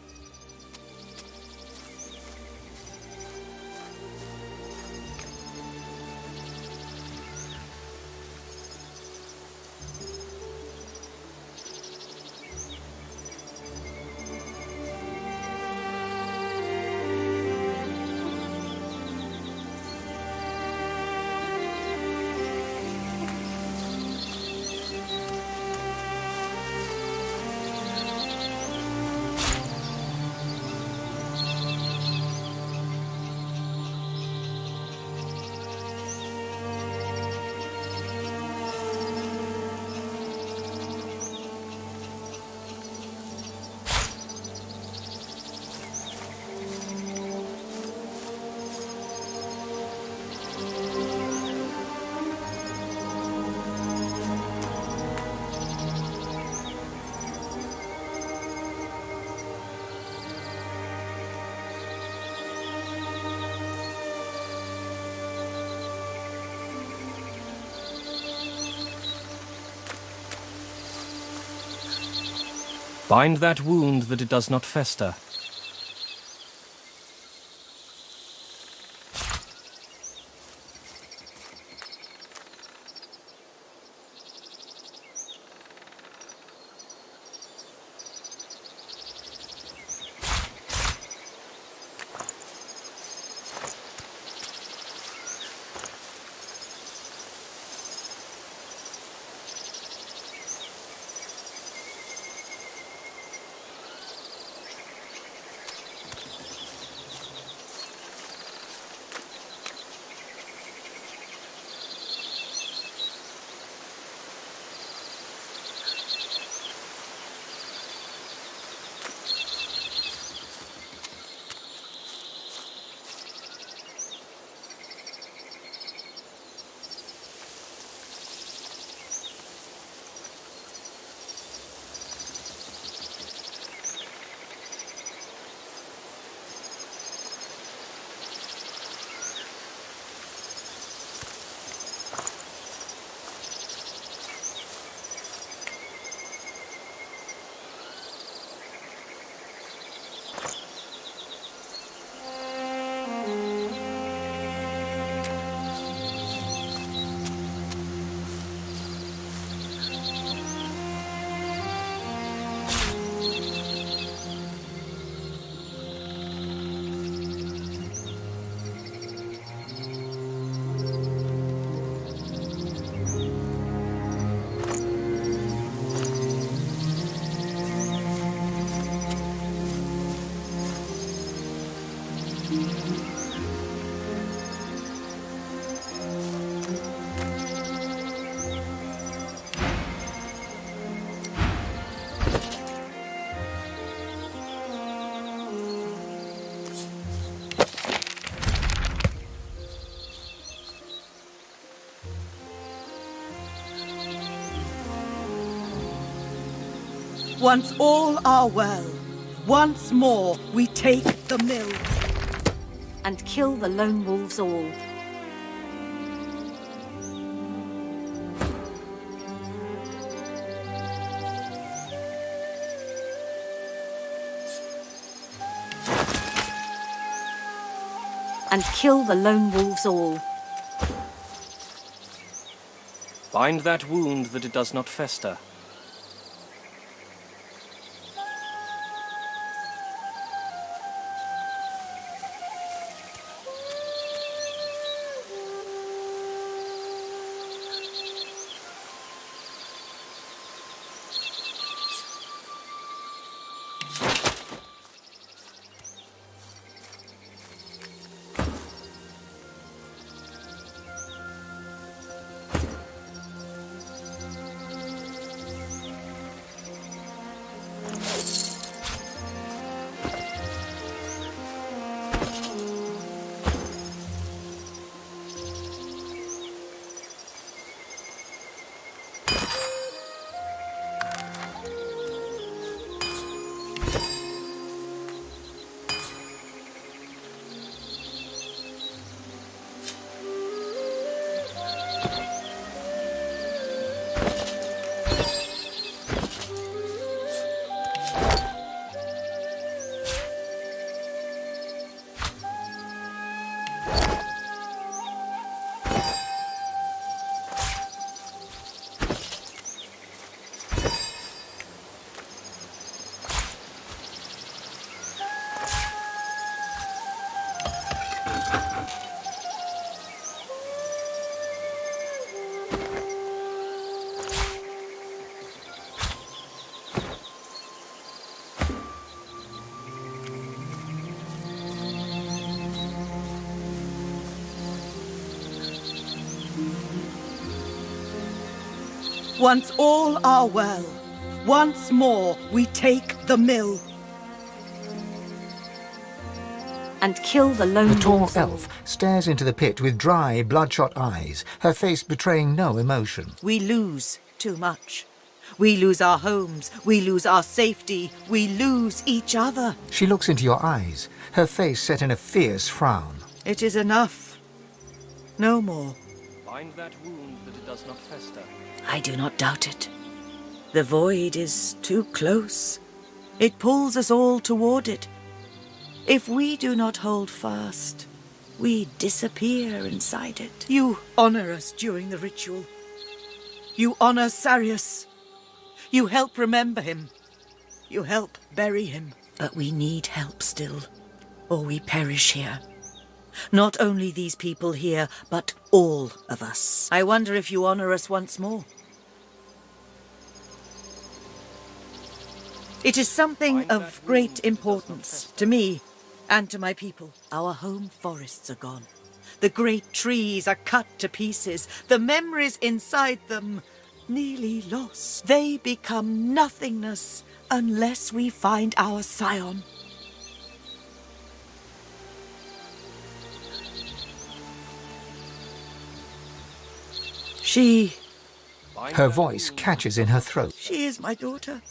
Bind that wound that it does not fester. Once all are well, once more we take the mill. And kill the lone wolves all. And kill the lone wolves all. Bind that wound that it does not fester. Once all are well, once more we take the mill. And kill the lone The tall wolves all. elf stares into the pit with dry, bloodshot eyes, her face betraying no emotion. We lose too much. We lose our homes, we lose our safety, we lose each other. She looks into your eyes, her face set in a fierce frown. It is enough. No more. Bind that wound that it does not fester. I do not doubt it. The void is too close. It pulls us all toward it. If we do not hold fast, we disappear inside it. You honor us during the ritual. You honor Sarius. You help remember him. You help bury him. But we need help still, or we perish here. Not only these people here, but all of us. I wonder if you honor us once more. It is something of great importance to me and to my people. Our home forests are gone. The great trees are cut to pieces. The memories inside them nearly lost. They become nothingness unless we find our scion. Her voice catches in her throat. She is my daughter.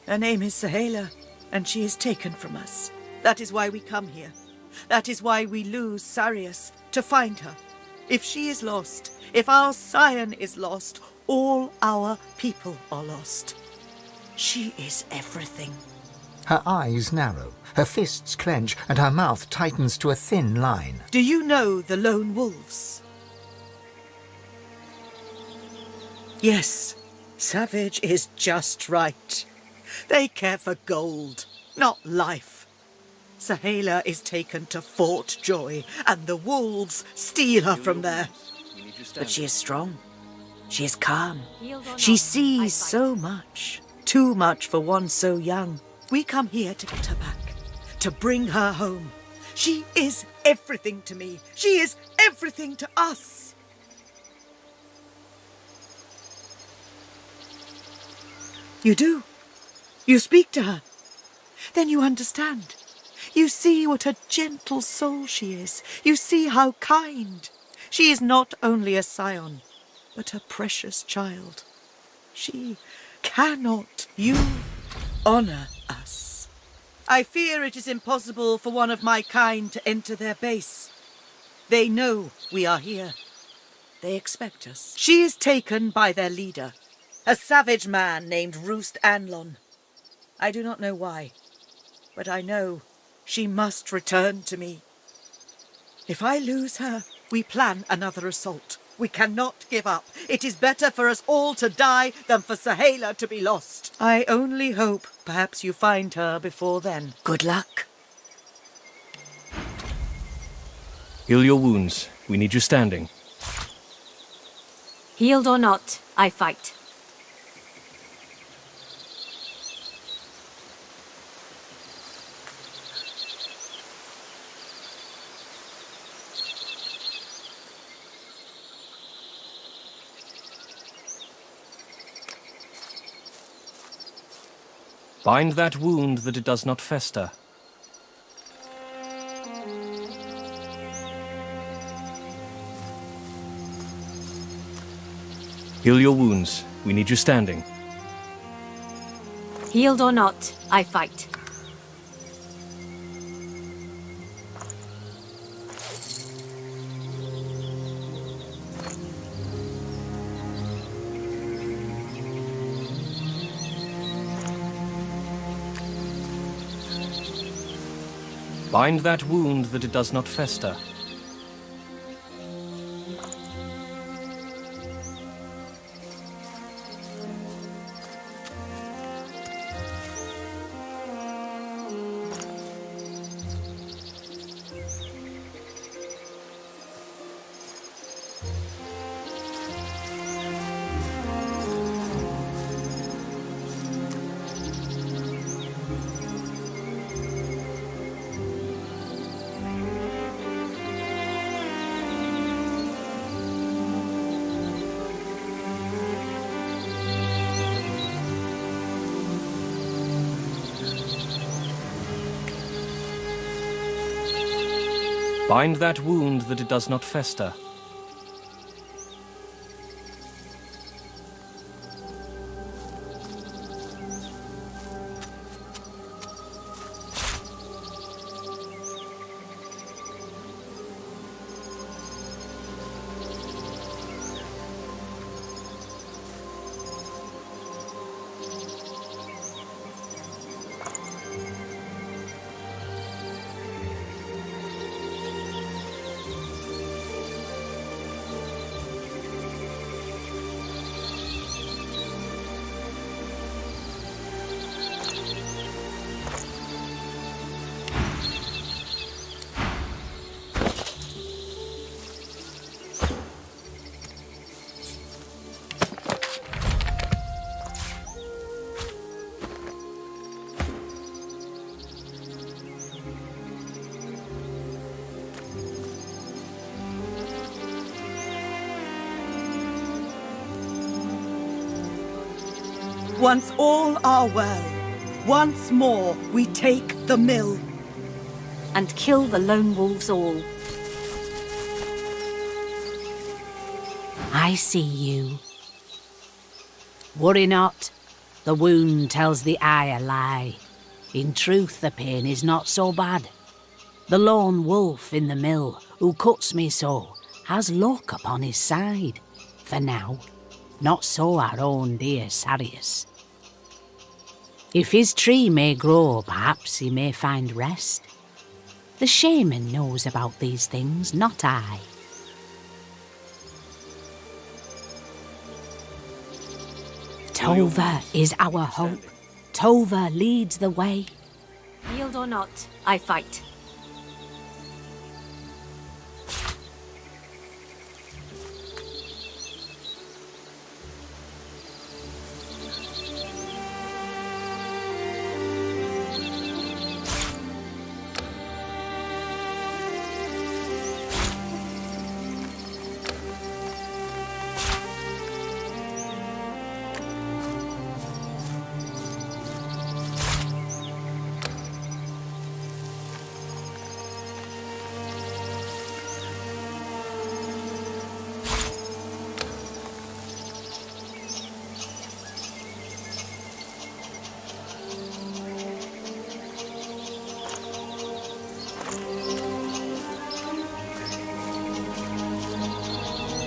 Her name is Sahela, and she is taken from us. That is why we come here. That is why we lose Sarius, to find her. If she is lost, if our scion is lost, all our people are lost. She is everything. Her eyes narrow, her fists clench, and her mouth tightens to a thin line. Do you know the lone wolves? Yes, Savage is just right. They care for gold, not life. Sahela is taken to Fort Joy, and the wolves steal her from there. But she is strong. She is calm. She sees so much. Too much for one so young. We come here to get her back, to bring her home. She is everything to me. She is everything to us. You do. You speak to her. Then you understand. You see what a gentle soul she is. You see how kind. She is not only a scion, but a precious child. She cannot. You honor us. I fear it is impossible for one of my kind to enter their base. They know we are here. They expect us. She is taken by their leader, a savage man named Roost Anlon. I do not know why, but I know she must return to me. If I lose her, we plan another assault. We cannot give up. It is better for us all to die than for Sahela to be lost. I only hope perhaps you find her before then. Good luck. Heal your wounds. We need you standing. Healed or not, I fight. Bind that wound that it does not fester. Heal your wounds. We need you standing. Healed or not, I fight. Bind that wound that it does not fester. Bind that wound that it does not fester. Once all are well, once more we take the mill. And kill the lone wolves all. I see you. Worry not. The wound tells the eye a lie. In truth, the pain is not so bad. The lone wolf in the mill, who cuts me so, has luck upon his side. For now, not so our own dear Sarius. If his tree may grow, perhaps he may find rest. The shaman knows about these things, not I. Tova is our hope. Tova leads the way. Yield or not, I fight.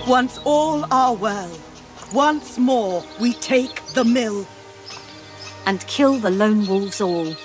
Once all are well, once more we take the mill. And kill the lone wolves all.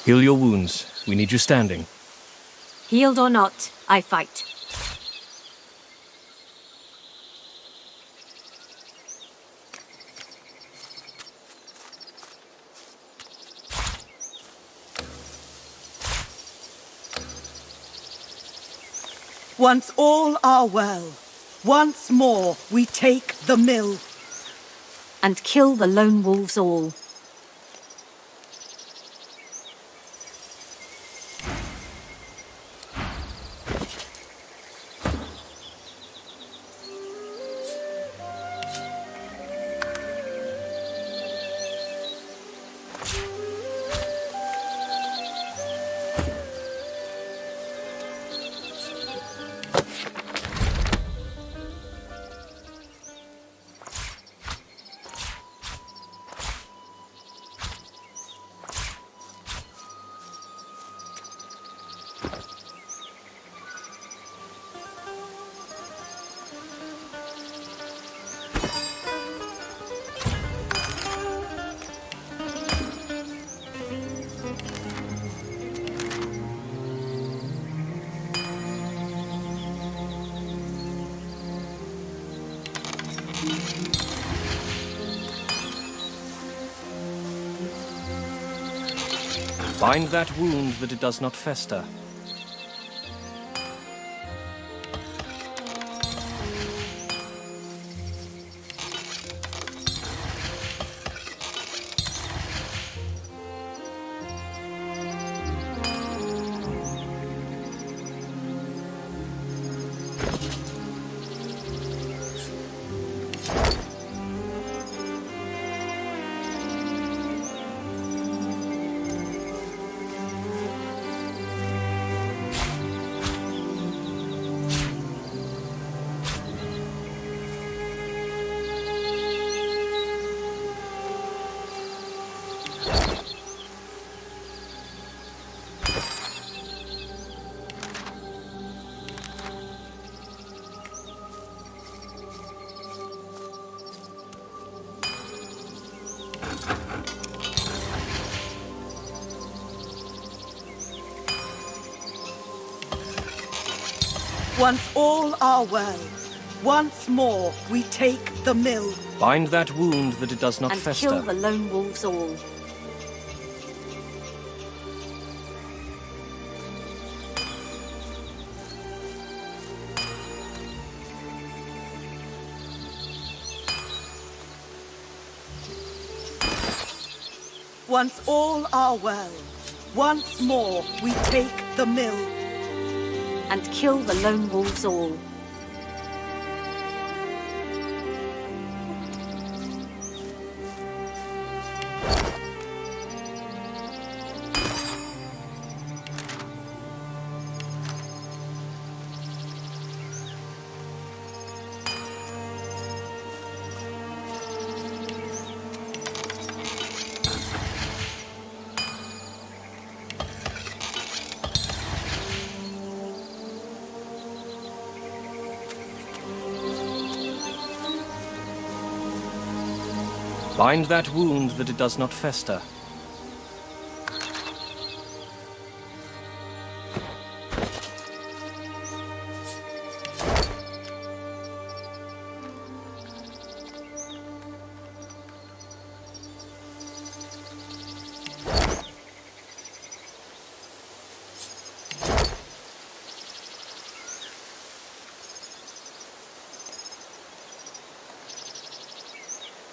Heal your wounds. We need you standing. Healed or not, I fight. Once all are well, once more we take the mill. And kill the lone wolves all. Bind that wound that it does not fester. Once all are well, once more we take the mill. Bind that wound that it does not and fester. kill the lone wolves all. Once all are well, once more we take the mill. And kill the lone wolves all. Bind that wound that it does not fester.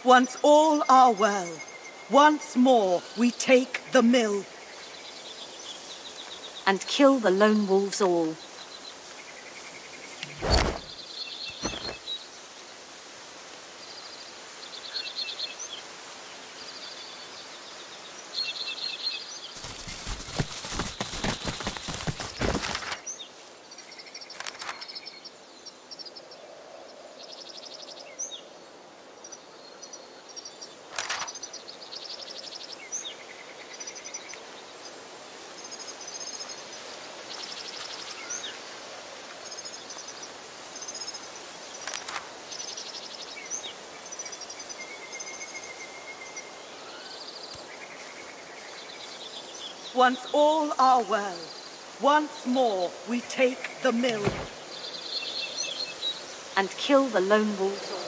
Once all are well, once more we take the mill. And kill the lone wolves all. Once all are well, once more we take the mill. And kill the lone wolves all.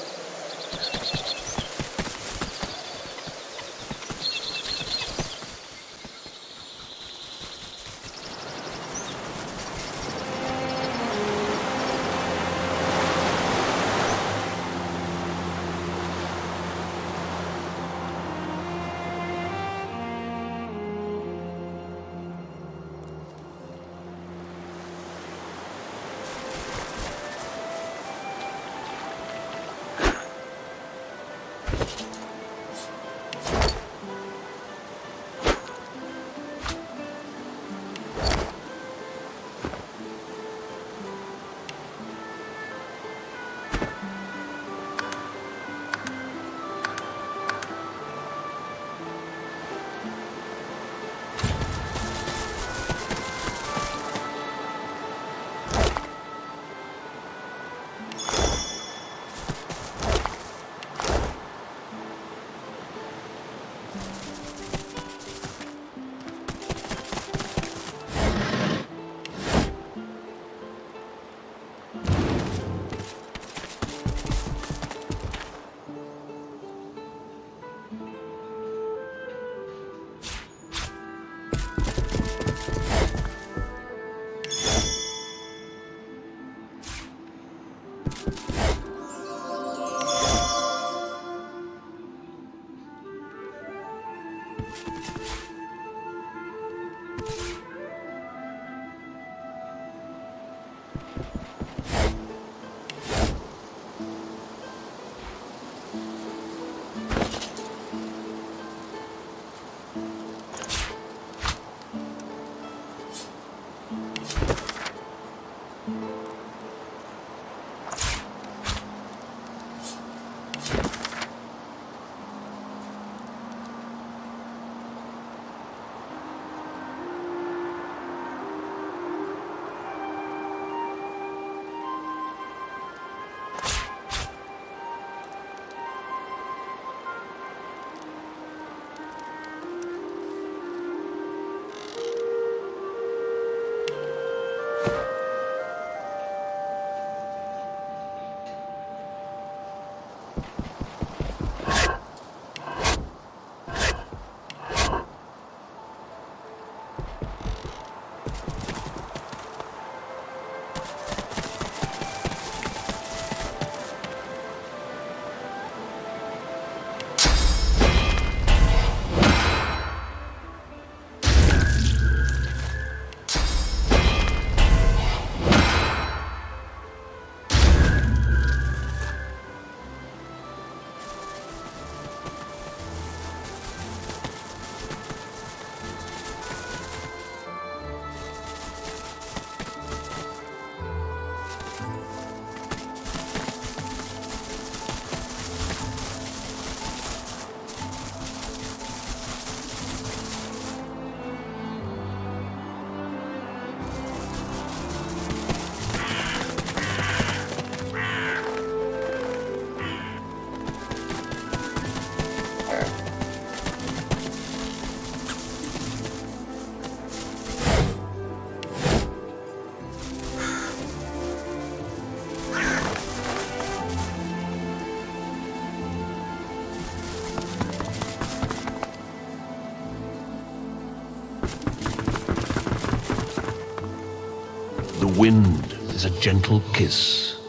The wind is a gentle kiss.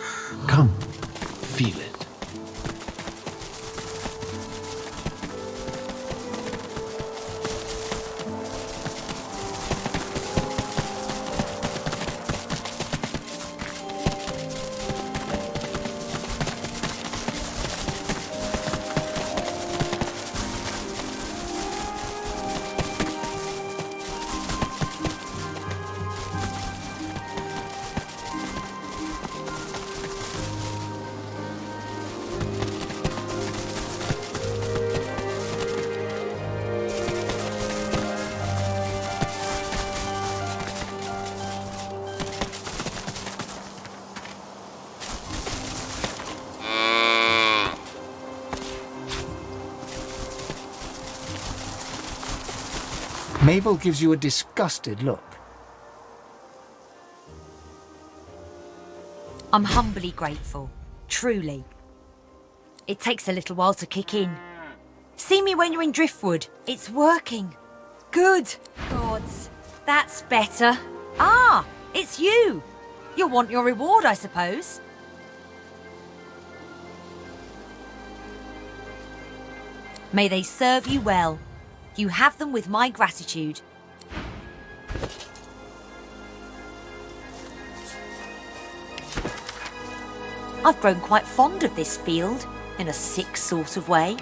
Come, feel it. Mabel gives you a disgusted look. I'm humbly grateful, truly. It takes a little while to kick in. See me when you're in Driftwood. It's working. Good. Gods, that's better. Ah, it's you. You'll want your reward, I suppose. May they serve you well. You have them with my gratitude. I've grown quite fond of this field, in a sick sort of way.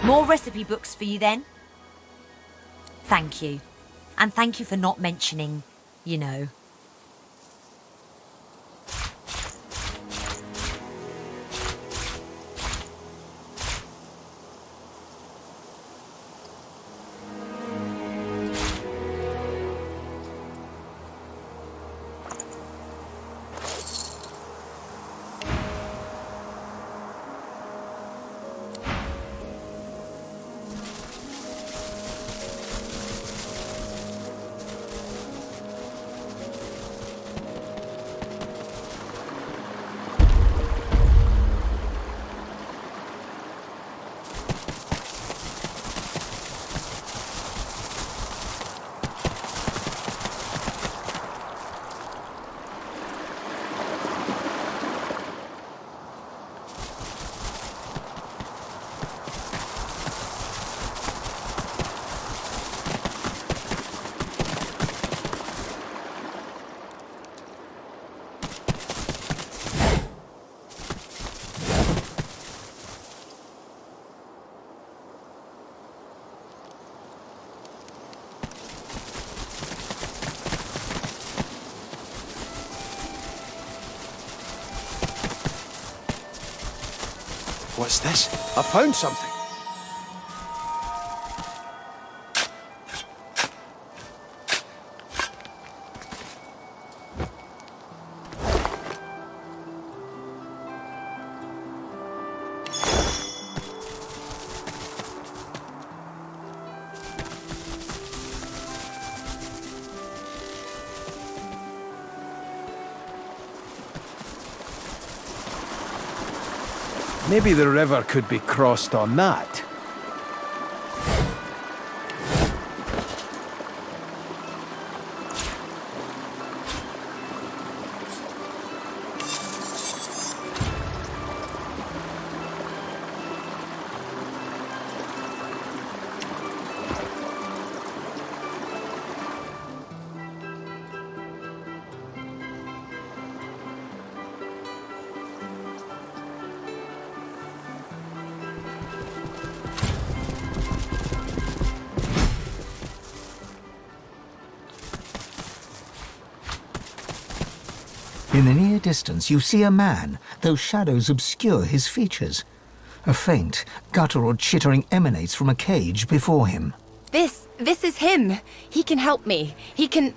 More recipe books for you then? Thank you. And thank you for not mentioning, you know. What's this? I found something. Maybe the river could be crossed on that. In the near distance, you see a man, though shadows obscure his features. A faint, guttural chittering emanates from a cage before him. This is him. He can help me. He can...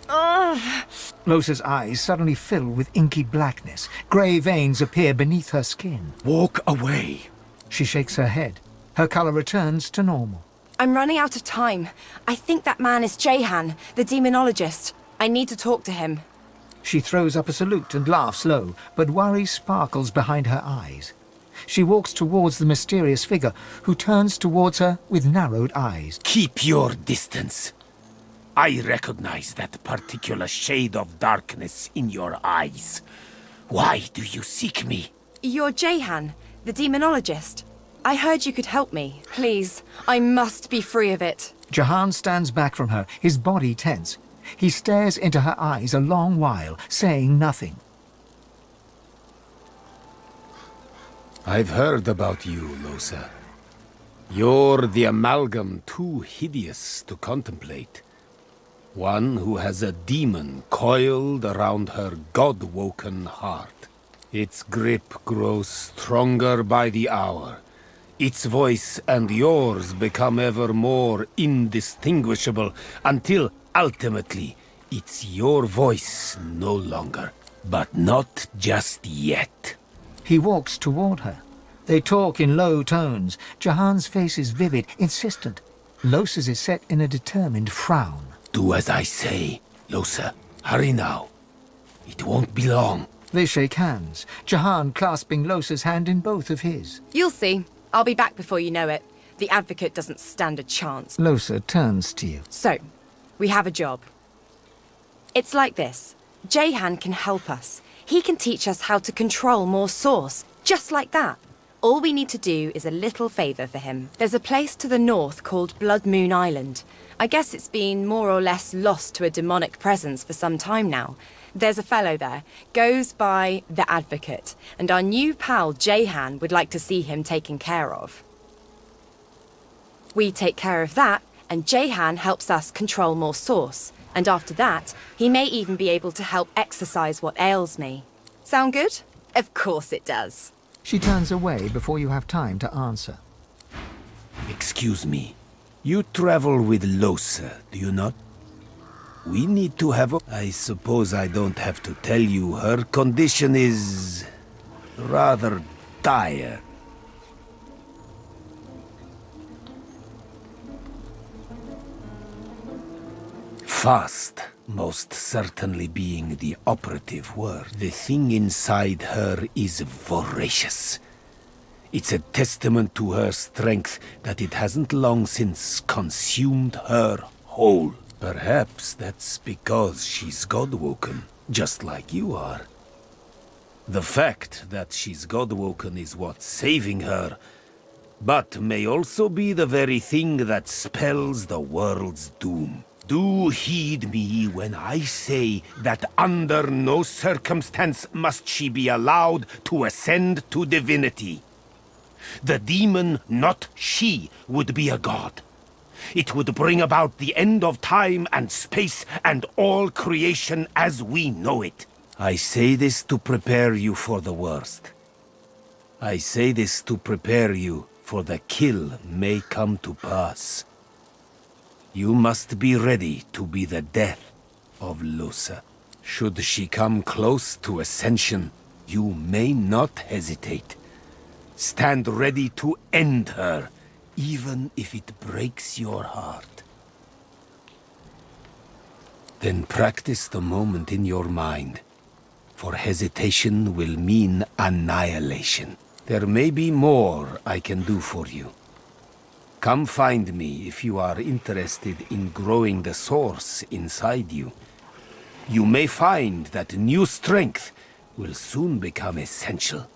Losa's eyes suddenly fill with inky blackness. Grey veins appear beneath her skin. Walk away. She shakes her head. Her colour returns to normal. I'm running out of time. I think that man is Jehan, the demonologist. I need to talk to him. She throws up a salute and laughs low, but worry sparkles behind her eyes. She walks towards the mysterious figure, who turns towards her with narrowed eyes. Keep your distance. I recognize that particular shade of darkness in your eyes. Why do you seek me? You're Jehan, the demonologist. I heard you could help me. Please, I must be free of it. Jahan stands back from her, his body tense. He stares into her eyes a long while, saying nothing. I've heard about you, Losa. You're the amalgam too hideous to contemplate. One who has a demon coiled around her god-woken heart. Its grip grows stronger by the hour. Its voice and yours become ever more indistinguishable until ultimately, it's your voice no longer. But not just yet. He walks toward her. They talk in low tones. Jahan's face is vivid, insistent. Losa's is set in a determined frown. Do as I say, Losa. Hurry now. It won't be long. They shake hands, Jahan clasping Losa's hand in both of his. You'll see. I'll be back before you know it. The Advocate doesn't stand a chance. Losa turns to you. So, we have a job. It's like this. Jehan can help us. He can teach us how to control more source, just like that. All we need to do is a little favor for him. There's a place to the north called Blood Moon Island. I guess it's been more or less lost to a demonic presence for some time now. There's a fellow there, goes by the Advocate, and our new pal Jehan would like to see him taken care of. We take care of that, and Jehan helps us control more source. And after that, he may even be able to help exorcise what ails me. Sound good? Of course it does. She turns away before you have time to answer. Excuse me. You travel with Losa, do you not? We need to have a... I suppose I don't have to tell you her condition is... rather dire. Fast, most certainly being the operative word. The thing inside her is voracious. It's a testament to her strength that it hasn't long since consumed her whole. Perhaps that's because she's God-woken, just like you are. The fact that she's God-woken is what's saving her, but may also be the very thing that spells the world's doom. Do heed me when I say that under no circumstance must she be allowed to ascend to divinity. The demon, not she, would be a god. It would bring about the end of time and space and all creation as we know it. I say this to prepare you for the worst. I say this to prepare you, for the kill may come to pass. You must be ready to be the death of Lousa. Should she come close to ascension, you may not hesitate. Stand ready to end her, even if it breaks your heart. Then practice the moment in your mind, for hesitation will mean annihilation. There may be more I can do for you. Come find me if you are interested in growing the source inside you. You may find that new strength will soon become essential.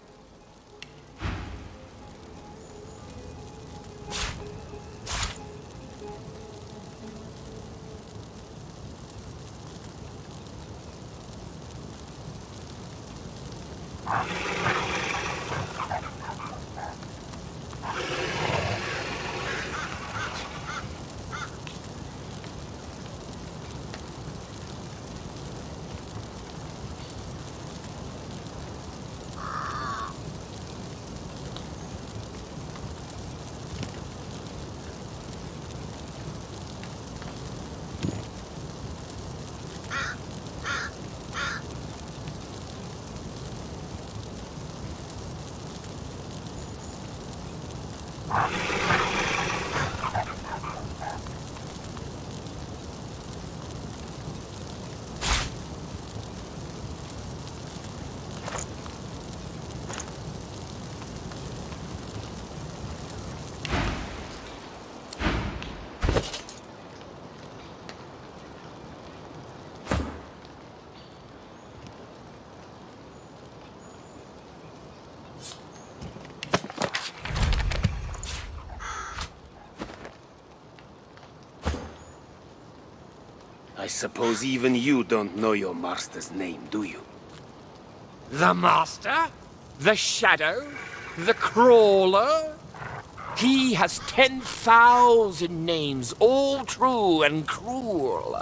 I suppose even you don't know your master's name, do you? The Master? The Shadow? The Crawler? He has 10,000 names, all true and cruel.